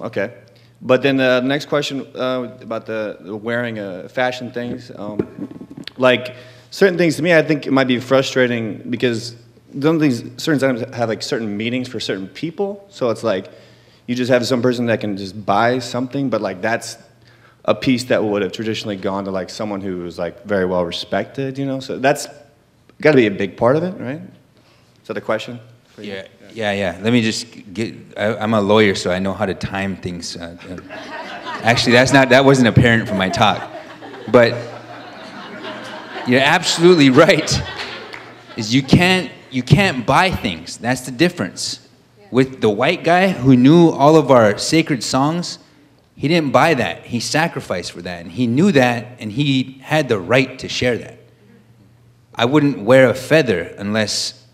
Okay. But then the next question about the wearing fashion things. Like certain things to me, I think it might be frustrating because some things, certain items have like certain meanings for certain people. So it's like you just have some person that can just buy something, but like that's a piece that would have traditionally gone to like someone who was like very well respected, you know. So that's got to be a big part of it, right? Is that a question? Yeah. Let me just get, I'm a lawyer, so I know how to time things. Actually, that wasn't apparent from my talk. But you're absolutely right. Is you can't buy things. That's the difference. With the white guy who knew all of our sacred songs, he didn't buy that. He sacrificed for that, and he knew that, and he had the right to share that. I wouldn't wear a feather unless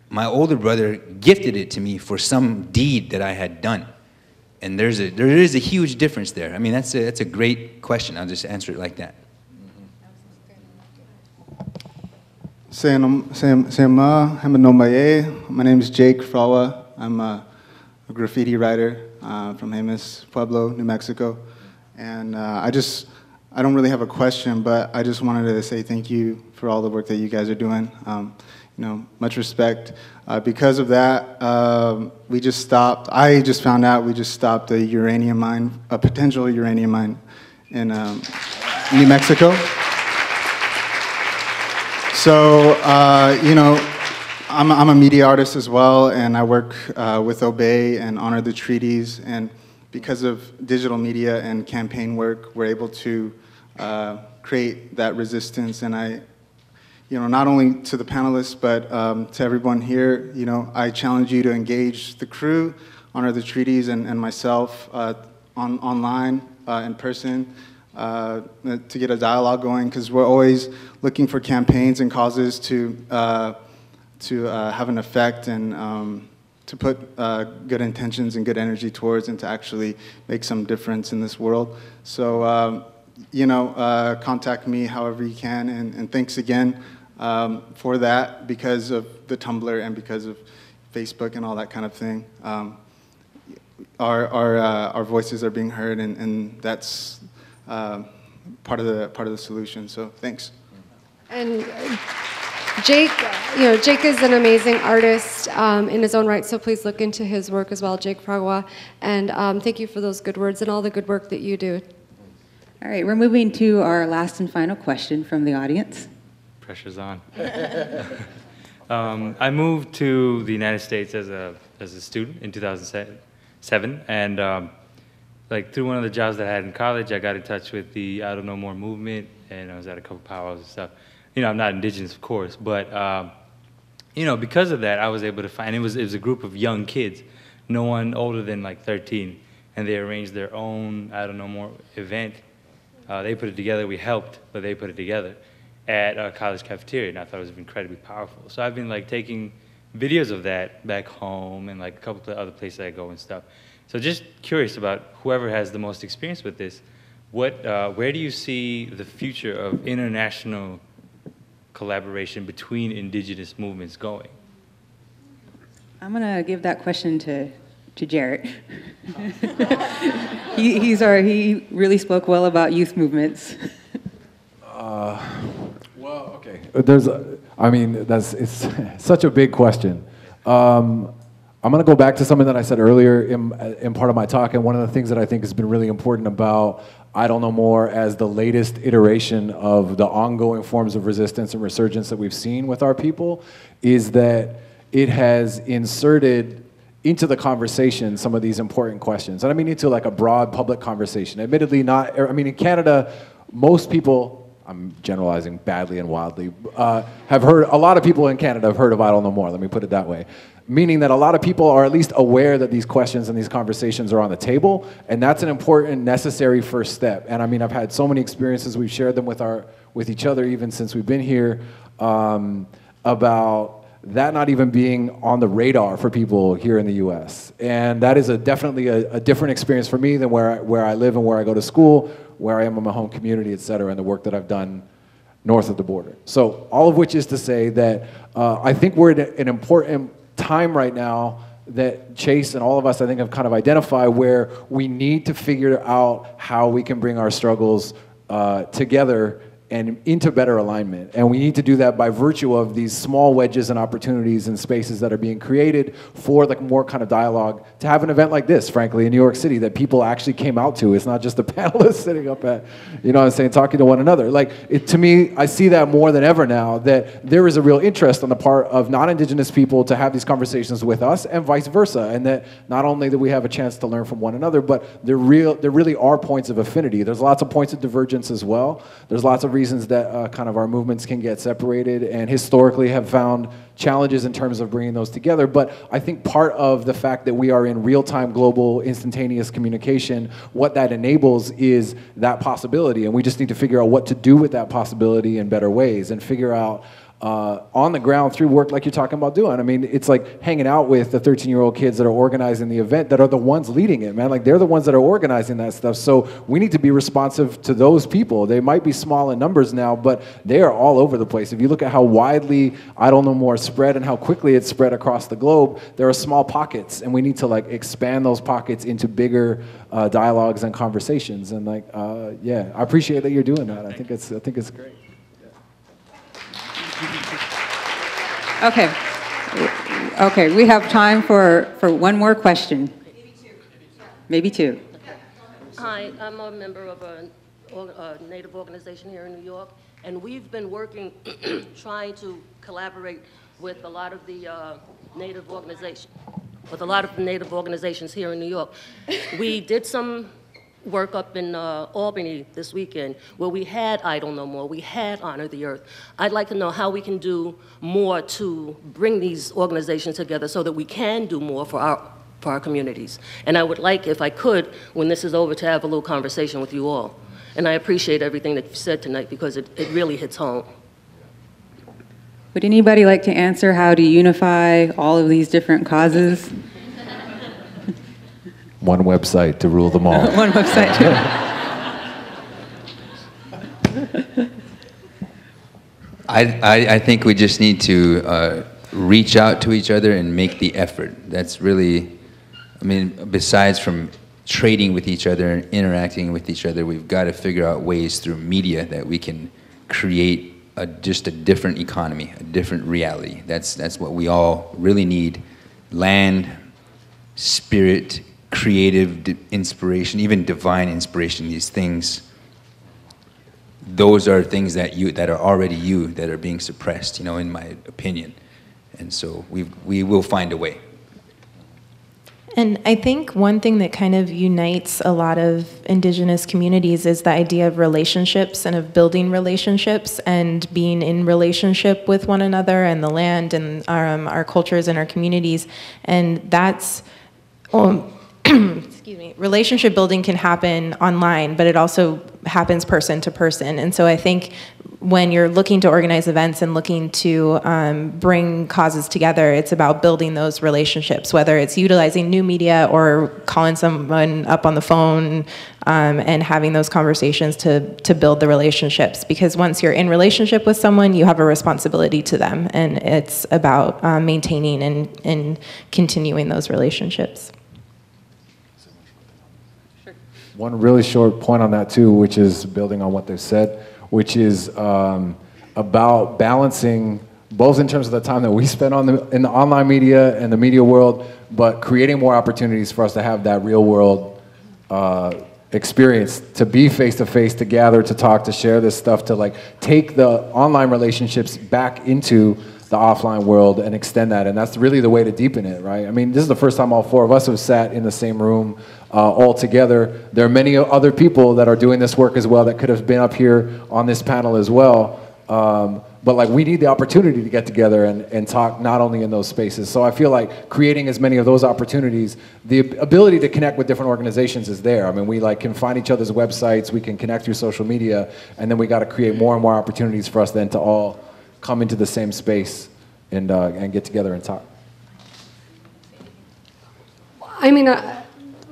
my older brother gifted it to me for some deed that I had done. And there is a huge difference there. I mean, that's a great question. I'll just answer it like that. My name is Jake Frawa. I'm a graffiti writer from Jemez Pueblo, New Mexico. And I don't really have a question, but I just wanted to say thank you for all the work that you guys are doing. Much respect. Because of that, I just found out we just stopped a uranium mine, a potential uranium mine in New Mexico. So, I'm a media artist as well, and I work with Obey and Honor the Treaties, and because of digital media and campaign work, we're able to create that resistance. And I, not only to the panelists, but to everyone here, I challenge you to engage the crew, Honor the Treaties, and myself online, in person, to get a dialogue going, because we're always looking for campaigns and causes to have an effect and to put good intentions and good energy towards, and to actually make some difference in this world. So, contact me however you can, and thanks again for that, because of the Tumblr and because of Facebook and all that kind of thing. Our voices are being heard, and that's part of the solution. So thanks. And Jake, Jake is an amazing artist in his own right, so please look into his work as well, Jake Fragua. And thank you for those good words and all the good work that you do. All right, we're moving to our last and final question from the audience. Pressure's on. I moved to the United States as a student in 2007, and through one of the jobs that I had in college, I got in touch with the I Don't Know More movement, and I was at a couple powwows and stuff. I'm not indigenous, of course, but because of that, I was able to find, it was a group of young kids, no one older than 13, and they arranged their own I Don't Know More event. They put it together, we helped, but they put it together at a college cafeteria, and I thought it was incredibly powerful. So I've been taking videos of that back home and a couple of other places I go and stuff. So just curious about whoever has the most experience with this, where do you see the future of international collaboration between indigenous movements going? I'm going to give that question to Jarrett. He really spoke well about youth movements. Well, okay. It's such a big question. I'm going to go back to something that I said earlier in part of my talk, and one of the things that I think has been really important about I Don't Know More as the latest iteration of the ongoing forms of resistance and resurgence that we've seen with our people is that it has inserted into the conversation some of these important questions. And I mean into a broad public conversation. Admittedly in Canada, most people, I'm generalizing badly and wildly, a lot of people in Canada have heard of I Don't Know More, let me put it that way. Meaning that a lot of people are at least aware that these questions and these conversations are on the table, and that's an important, necessary first step. And I've had so many experiences, we've shared them with each other even since we've been here, about that not even being on the radar for people here in the US. And that is definitely a different experience for me than where I live and where I go to school, where I am in my home community, et cetera, and the work that I've done north of the border. So all of which is to say that I think we're at an important time right now that Chase and all of us, I think, have kind of identified where we need to figure out how we can bring our struggles together and into better alignment. And we need to do that by virtue of these small wedges and opportunities and spaces that are being created for like more kind of dialogue, to have an event like this, frankly, in New York City that people actually came out to. It's not just the panelists sitting up at, you know what I'm saying, talking to one another. Like, to me, I see that more than ever now, that there is a real interest on the part of non-Indigenous people to have these conversations with us and vice versa. And that not only that we have a chance to learn from one another, but there really are points of affinity. There's lots of points of divergence as well. There's lots of reasons that kind of our movements can get separated, and historically have found challenges in terms of bringing those together. But I think part of the fact that we are in real-time, global, instantaneous communication, what that enables is that possibility, and we just need to figure out what to do with that possibility in better ways, and figure out on the ground through work like you're talking about doing. I mean, it's like hanging out with the 13-year-old kids that are organizing the event, that are the ones leading it, man. Like, they're the ones that are organizing that stuff. So we need to be responsive to those people. They might be small in numbers now, but they are all over the place. If you look at how widely I Don't Know More spread and how quickly it's spread across the globe, there are small pockets, and we need to like expand those pockets into bigger dialogues and conversations. And like, yeah, I appreciate that you're doing that. I think it's great. Okay, we have time for one more question. Maybe two. Hi, I'm a member of a Native organization here in New York, and we've been working, trying to collaborate with a lot of the Native organizations here in New York. We did some work up in Albany this weekend where we had I Don't Know More, we had Honor the Earth. I'd like to know how we can do more to bring these organizations together so that we can do more for our communities. And I would like, if I could, when this is over, to have a little conversation with you all. And I appreciate everything that you said tonight, because it really hits home. Would anybody like to answer how to unify all of these different causes? One website to rule them all. One website. I think we just need to reach out to each other and make the effort. That's really, I mean, besides from trading with each other and interacting with each other, we've got to figure out ways through media that we can create just a different economy, a different reality. That's what we all really need. Land, spirit, creative inspiration, even divine inspiration, these things, those are things that are already you, that are being suppressed, you know, in my opinion. And so we will find a way. And I think one thing that kind of unites a lot of Indigenous communities is the idea of relationships and of building relationships and being in relationship with one another and the land and our cultures and our communities. And that's, excuse me, relationship building can happen online, but it also happens person to person. And so I think when you're looking to organize events and looking to bring causes together, it's about building those relationships, whether it's utilizing new media or calling someone up on the phone and having those conversations to build the relationships. Because once you're in relationship with someone, you have a responsibility to them, and it's about maintaining and continuing those relationships. One really short point on that too, which is building on what they've said, which is about balancing both in terms of the time that we spend in the online media and the media world, but creating more opportunities for us to have that real world experience, to be face to face, to gather, to talk, to share this stuff, to like take the online relationships back into the offline world and extend that. And that's really the way to deepen it, right? I mean, this is the first time all four of us have sat in the same room all together. There are many other people that are doing this work as well that could have been up here on this panel as well. But like, we need the opportunity to get together and talk not only in those spaces. So I feel like creating as many of those opportunities, the ability to connect with different organizations is there. I mean, we like can find each other's websites, we can connect through social media, and then we got to create more and more opportunities for us then to all come into the same space and get together and talk. I mean,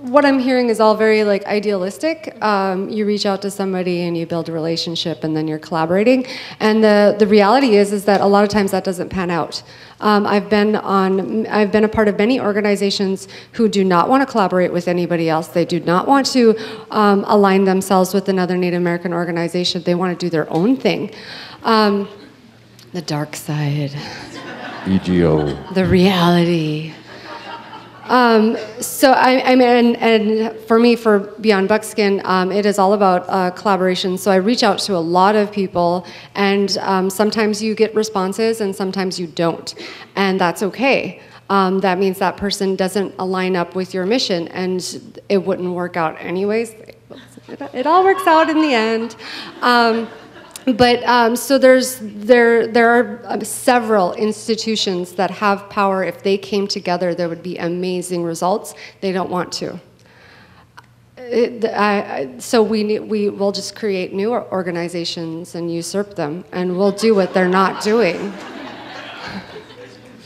what I'm hearing is all very like idealistic. You reach out to somebody and you build a relationship and then you're collaborating. And the reality is that a lot of times that doesn't pan out. I've been a part of many organizations who do not want to collaborate with anybody else. They do not want to align themselves with another Native American organization. They want to do their own thing. The dark side. EGO. The reality. So I mean, and for me, for Beyond Buckskin, it is all about collaboration. So I reach out to a lot of people, and sometimes you get responses, and sometimes you don't, and that's okay. That means that person doesn't align up with your mission, and it wouldn't work out anyways. It all works out in the end. But so there are several institutions that have power. If they came together, there would be amazing results. They don't want to. So we'll just create new organizations and usurp them, and we'll do what they're not doing.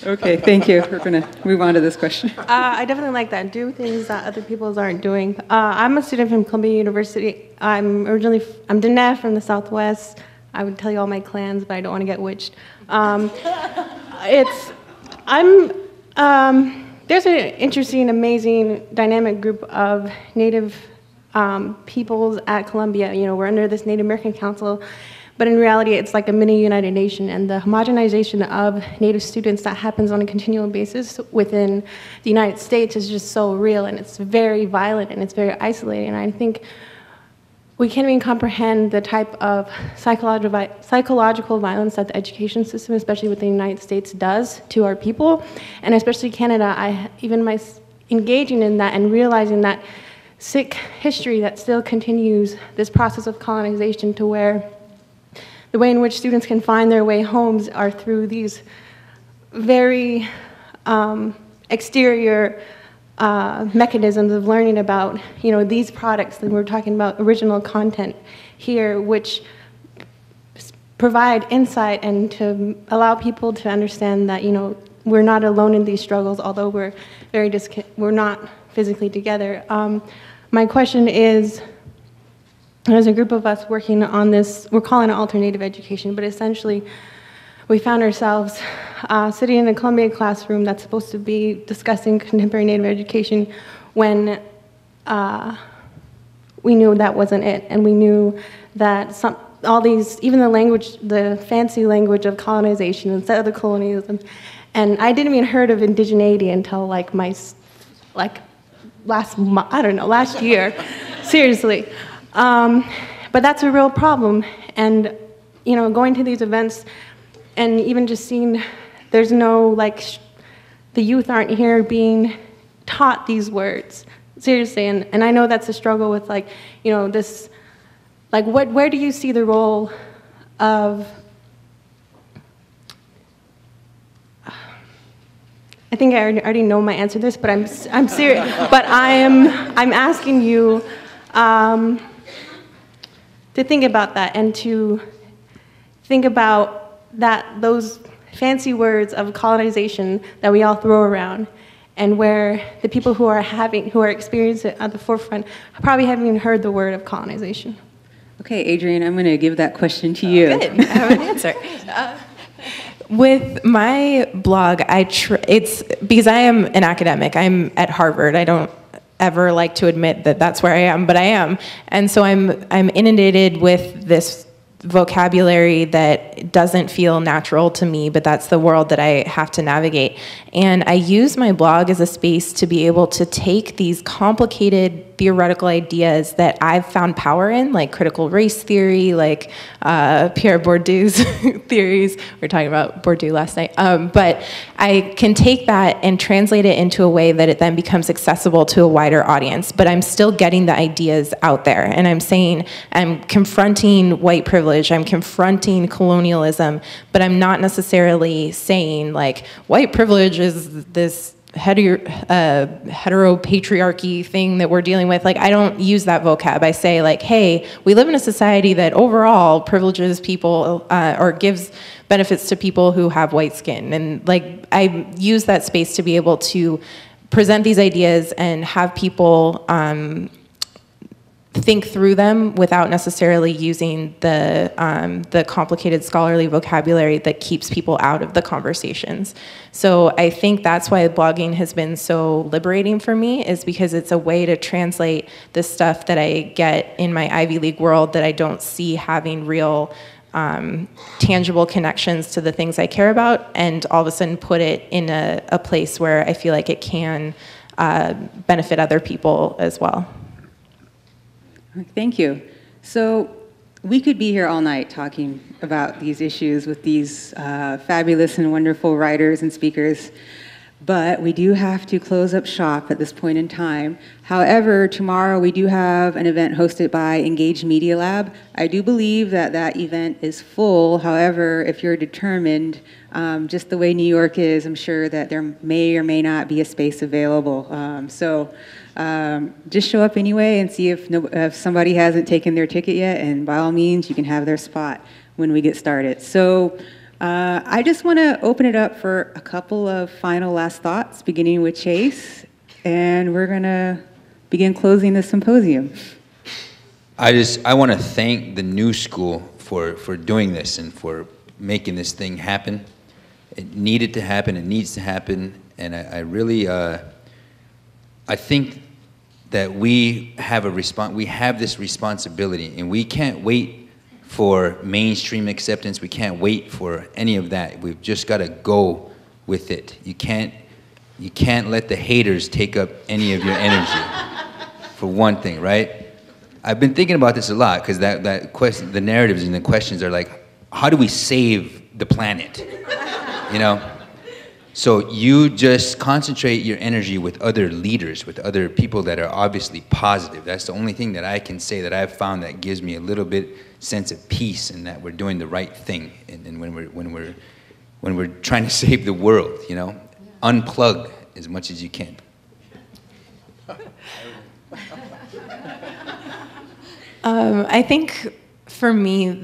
Okay, thank you. We're going to move on to this question. I definitely like that. Do things that other people aren't doing. I'm a student from Columbia University. I'm Diné from the Southwest. I would tell you all my clans, but I don't want to get witched. There's an interesting, amazing, dynamic group of Native peoples at Columbia. You know, we're under this Native American Council, but in reality, it's like a mini United Nation, and the homogenization of Native students that happens on a continual basis within the United States is just so real, and it's very violent, and it's very isolating. And I think we can't even comprehend the type of psychological violence that the education system, especially within the United States, does to our people, and especially Canada. Engaging in that and realizing that sick history that still continues this process of colonization, to where the way in which students can find their way homes are through these very exterior mechanisms of learning about, you know, these products. And we're talking about original content here, which provide insight and to allow people to understand that, you know, we're not alone in these struggles, although we're not physically together. My question is, there's a group of us working on this, we're calling it alternative education, but essentially we found ourselves sitting in a Columbia classroom that's supposed to be discussing contemporary Native education when we knew that wasn't it. And we knew that all these, even the language, the fancy language of colonization instead of the colonialism, and I didn't even heard of indigeneity until like last year, seriously. But that's a real problem. And, you know, going to these events and even just seeing, there's no, like, the youth aren't here being taught these words, seriously. And I know that's a struggle with, like, you know, this, like, where do you see the role of, I think I already know my answer to this, but I'm serious. But I'm asking you to think about that, and to think about that, those fancy words of colonization that we all throw around, and where the people who are experiencing it at the forefront probably haven't even heard the word of colonization. Okay, Adrienne, I'm going to give that question to you. Good, I have an answer. With my blog, it's because I am an academic. I'm at Harvard. I don't ever like to admit that that's where I am, but I am. And so I'm inundated with this vocabulary that doesn't feel natural to me, but that's the world that I have to navigate. And I use my blog as a space to be able to take these complicated theoretical ideas that I've found power in, like critical race theory, like Pierre Bourdieu's theories. We were talking about Bourdieu last night. But I can take that and translate it into a way that it then becomes accessible to a wider audience. But I'm still getting the ideas out there. And I'm saying, I'm confronting white privilege, I'm confronting colonialism, but I'm not necessarily saying, like, white privilege is this heteropatriarchy thing that we're dealing with. Like, I don't use that vocab. I say, like, hey, we live in a society that overall privileges people or gives benefits to people who have white skin. And, like, I use that space to be able to present these ideas and have people think through them without necessarily using the complicated scholarly vocabulary that keeps people out of the conversations. So I think that's why blogging has been so liberating for me, is because it's a way to translate the stuff that I get in my Ivy League world that I don't see having real tangible connections to the things I care about, and all of a sudden put it in a place where I feel like it can benefit other people as well. Thank you. So we could be here all night talking about these issues with these fabulous and wonderful writers and speakers, but we do have to close up shop at this point in time. However, tomorrow we do have an event hosted by Engaged Media Lab. I do believe that that event is full. However, if you're determined, just the way New York is, I'm sure that there may or may not be a space available. Just show up anyway and see if somebody hasn't taken their ticket yet, and by all means, you can have their spot when we get started. So I just want to open it up for a couple of final last thoughts, beginning with Chase, and we're going to begin closing the symposium. I want to thank the New School for doing this and for making this thing happen. It needed to happen, it needs to happen, and I really, I think that we have this responsibility, and we can't wait for mainstream acceptance. We can't wait for any of that. We've just got to go with it. You can't let the haters take up any of your energy, for one thing, right? I've been thinking about this a lot, because that question, the narratives and the questions are like, how do we save the planet? You know? So you just concentrate your energy with other leaders, with other people that are obviously positive. That's the only thing that I can say that I've found that gives me a little bit sense of peace, and that we're doing the right thing. And when we're trying to save the world, you know, unplug as much as you can. I think for me,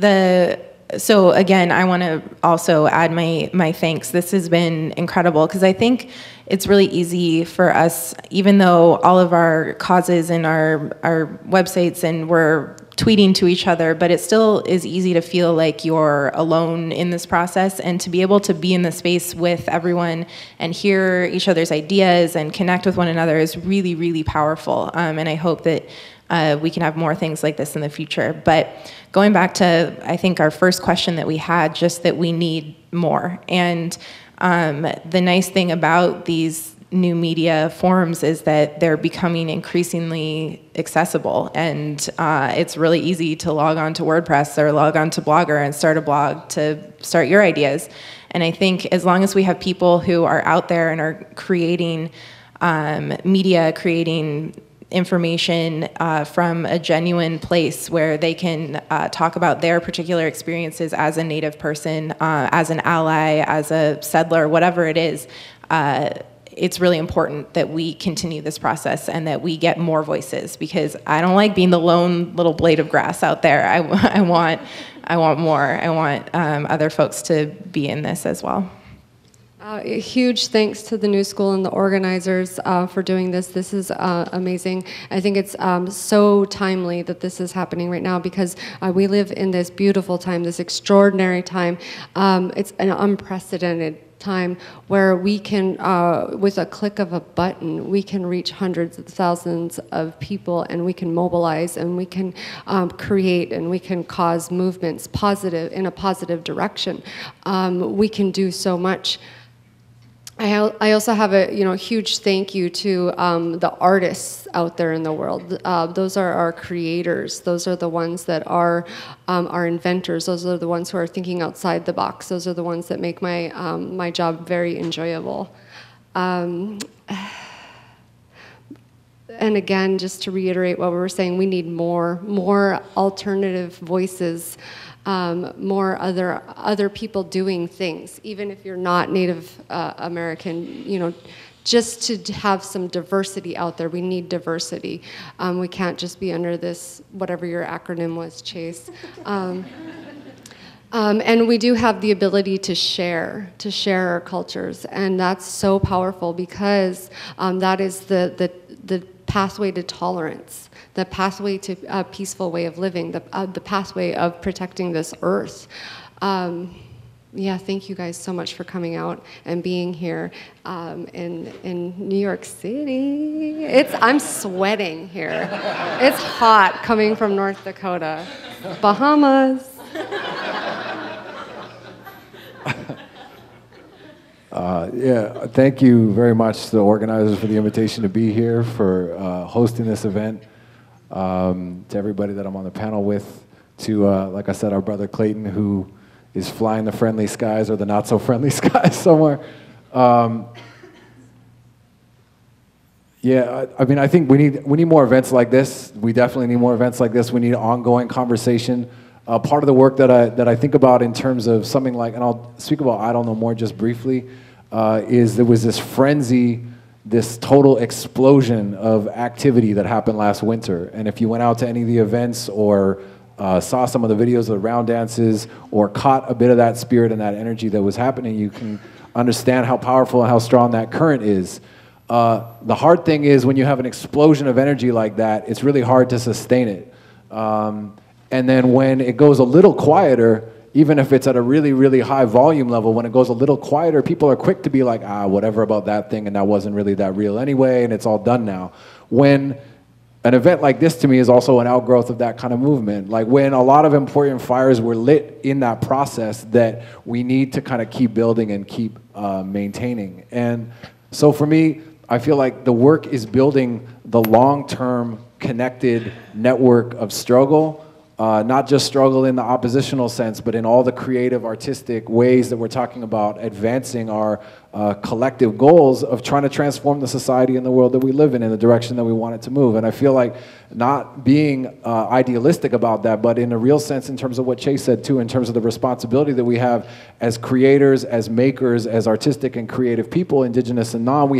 so again, I want to also add my thanks. This has been incredible, because I think it's really easy for us, even though all of our causes and our websites, and we're tweeting to each other, but it still is easy to feel like you're alone in this process, and to be able to be in the space with everyone and hear each other's ideas and connect with one another is really, really powerful. And I hope that we can have more things like this in the future. But going back to, I think, our first question that we had, just that we need more. And the nice thing about these new media forms is that they're becoming increasingly accessible. And it's really easy to log on to WordPress or log on to Blogger and start a blog to start your ideas. And I think as long as we have people who are out there and are creating media, creating information from a genuine place where they can talk about their particular experiences as a Native person, as an ally, as a settler, whatever it is, it's really important that we continue this process and that we get more voices, because I don't like being the lone little blade of grass out there. I want more. I want other folks to be in this as well. A huge thanks to the New School and the organizers for doing this. This is amazing. I think it's so timely that this is happening right now, because we live in this beautiful time, this extraordinary time. It's an unprecedented time where we can, with a click of a button, we can reach hundreds of thousands of people, and we can mobilize, and we can create, and we can cause movements in a positive direction. We can do so much. I also have a huge thank you to the artists out there in the world. Those are our creators. Those are the ones that are our inventors. Those are the ones who are thinking outside the box. Those are the ones that make my my job very enjoyable. And again, just to reiterate what we were saying, we need more alternative voices. More other people doing things, even if you're not Native American, just to have some diversity out there. We need diversity. We can't just be under this, whatever your acronym was, Chase. And we do have the ability to share our cultures, and that's so powerful because that is the pathway to tolerance, the pathway to a peaceful way of living, the pathway of protecting this earth. Yeah, thank you guys so much for coming out and being here in New York City. I'm sweating here. It's hot coming from North Dakota. Bahamas. Yeah, thank you very much to the organizers for the invitation to be here, for hosting this event, to everybody that I'm on the panel with, to, like I said, our brother Clayton, who is flying the friendly skies or the not so friendly skies somewhere. Yeah, I mean, I think we need more events like this. We definitely need more events like this. We need ongoing conversation. Part of the work that I think about in terms of something like, and I'll speak about I Don't Know More just briefly, is there was this frenzy, this total explosion of activity that happened last winter. And if you went out to any of the events or saw some of the videos of the round dances or caught a bit of that spirit and that energy that was happening, you can understand how powerful and how strong that current is. The hard thing is when you have an explosion of energy like that, it's really hard to sustain it. And then when it goes a little quieter, even if it's at a really, really high volume level, when it goes a little quieter, people are quick to be like, whatever about that thing, and that wasn't really that real anyway, and it's all done now. When an event like this to me is also an outgrowth of that kind of movement. Like when a lot of important fires were lit in that process that we need to kind of keep building and keep maintaining. And so for me, I feel like the work is building the long-term connected network of struggle, not just struggle in the oppositional sense, but in all the creative, artistic ways that we're talking about advancing our collective goals of trying to transform the society and the world that we live in the direction that we want it to move. And I feel like not being idealistic about that, but in a real sense in terms of what Chase said too, in terms of the responsibility that we have as creators, as makers, as artistic and creative people, Indigenous and non, we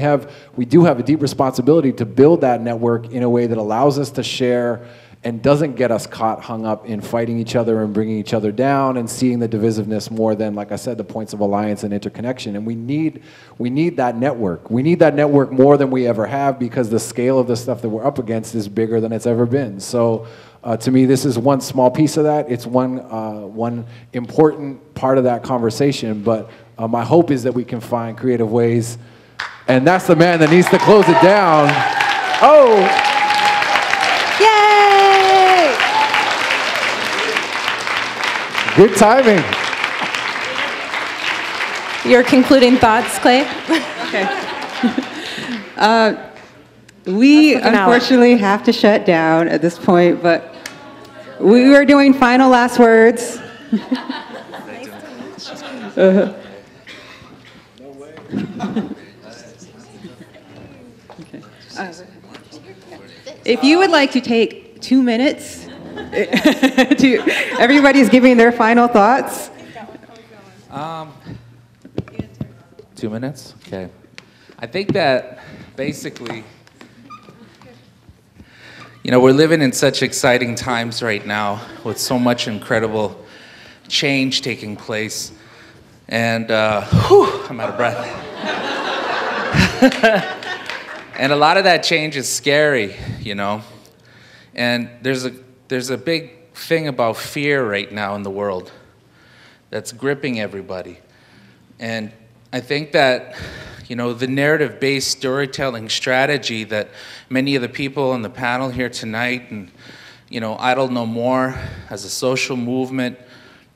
do have a deep responsibility to build that network in a way that allows us to share and doesn't get us hung up in fighting each other and bringing each other down and seeing the divisiveness more than, like I said, the points of alliance and interconnection. And we need that network. We need that network more than we ever have because the scale of the stuff that we're up against is bigger than it's ever been. So to me, this is one small piece of that. It's one important part of that conversation. But my hope is that we can find creative ways. And that's the man that needs to close it down. Oh! Good timing. Your concluding thoughts, Clay? Okay. We unfortunately have to shut down at this point, but we were doing final last words. If you would like to take 2 minutes, everybody's giving their final thoughts. 2 minutes? Okay. I think that basically, we're living in such exciting times right now with so much incredible change taking place. And, I'm out of breath. And a lot of that change is scary, And there's a big thing about fear right now in the world that's gripping everybody. And I think that, the narrative-based storytelling strategy that many of the people on the panel here tonight and, I Don't Know More as a social movement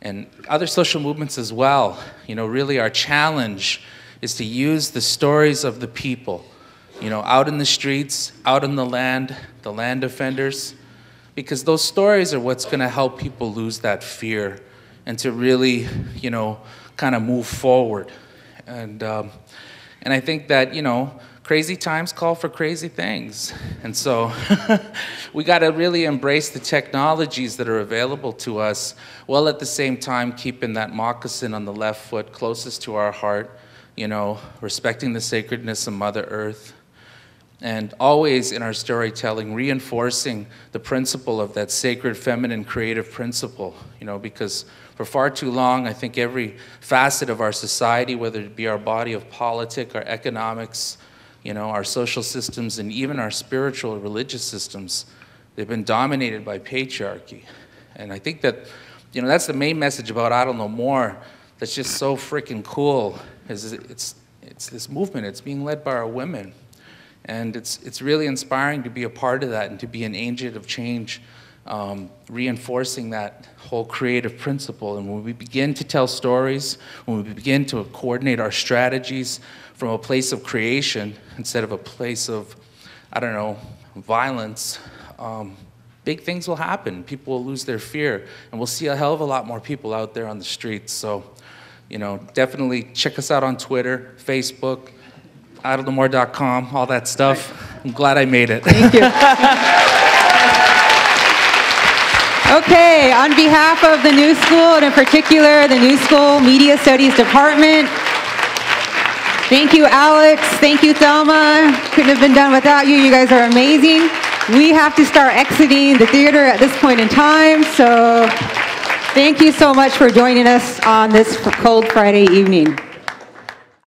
and other social movements as well, really our challenge is to use the stories of the people, out in the streets, out in the land defenders, because those stories are what's going to help people lose that fear and to really, kind of move forward. And I think that, crazy times call for crazy things. And so we got to really embrace the technologies that are available to us, while at the same time keeping that moccasin on the left foot closest to our heart, respecting the sacredness of Mother Earth. and always in our storytelling reinforcing the principle of that sacred feminine creative principle, you know, because for far too long, I think every facet of our society, whether it be our body of politic, our economics, you know, our social systems, and even our spiritual or religious systems, they've been dominated by patriarchy. And I think that, you know, that's the main message about I Don't Know More that's just so freaking cool, is it's this movement. It's being led by our women. And it's really inspiring to be a part of that and to be an agent of change, reinforcing that whole creative principle. And when we begin to tell stories, when we begin to coordinate our strategies from a place of creation instead of a place of, I don't know, violence, big things will happen. People will lose their fear, and we'll see a hell of a lot more people out there on the streets. So, you know, definitely check us out on Twitter, Facebook, idon'tknowmore.com, all that stuff. I'm glad I made it. Thank you. Okay, on behalf of the New School, and in particular the New School Media Studies Department, thank you, Alex. Thank you, Thelma. Couldn't have been done without you. You guys are amazing. We have to start exiting the theater at this point in time, so thank you so much for joining us on this cold Friday evening.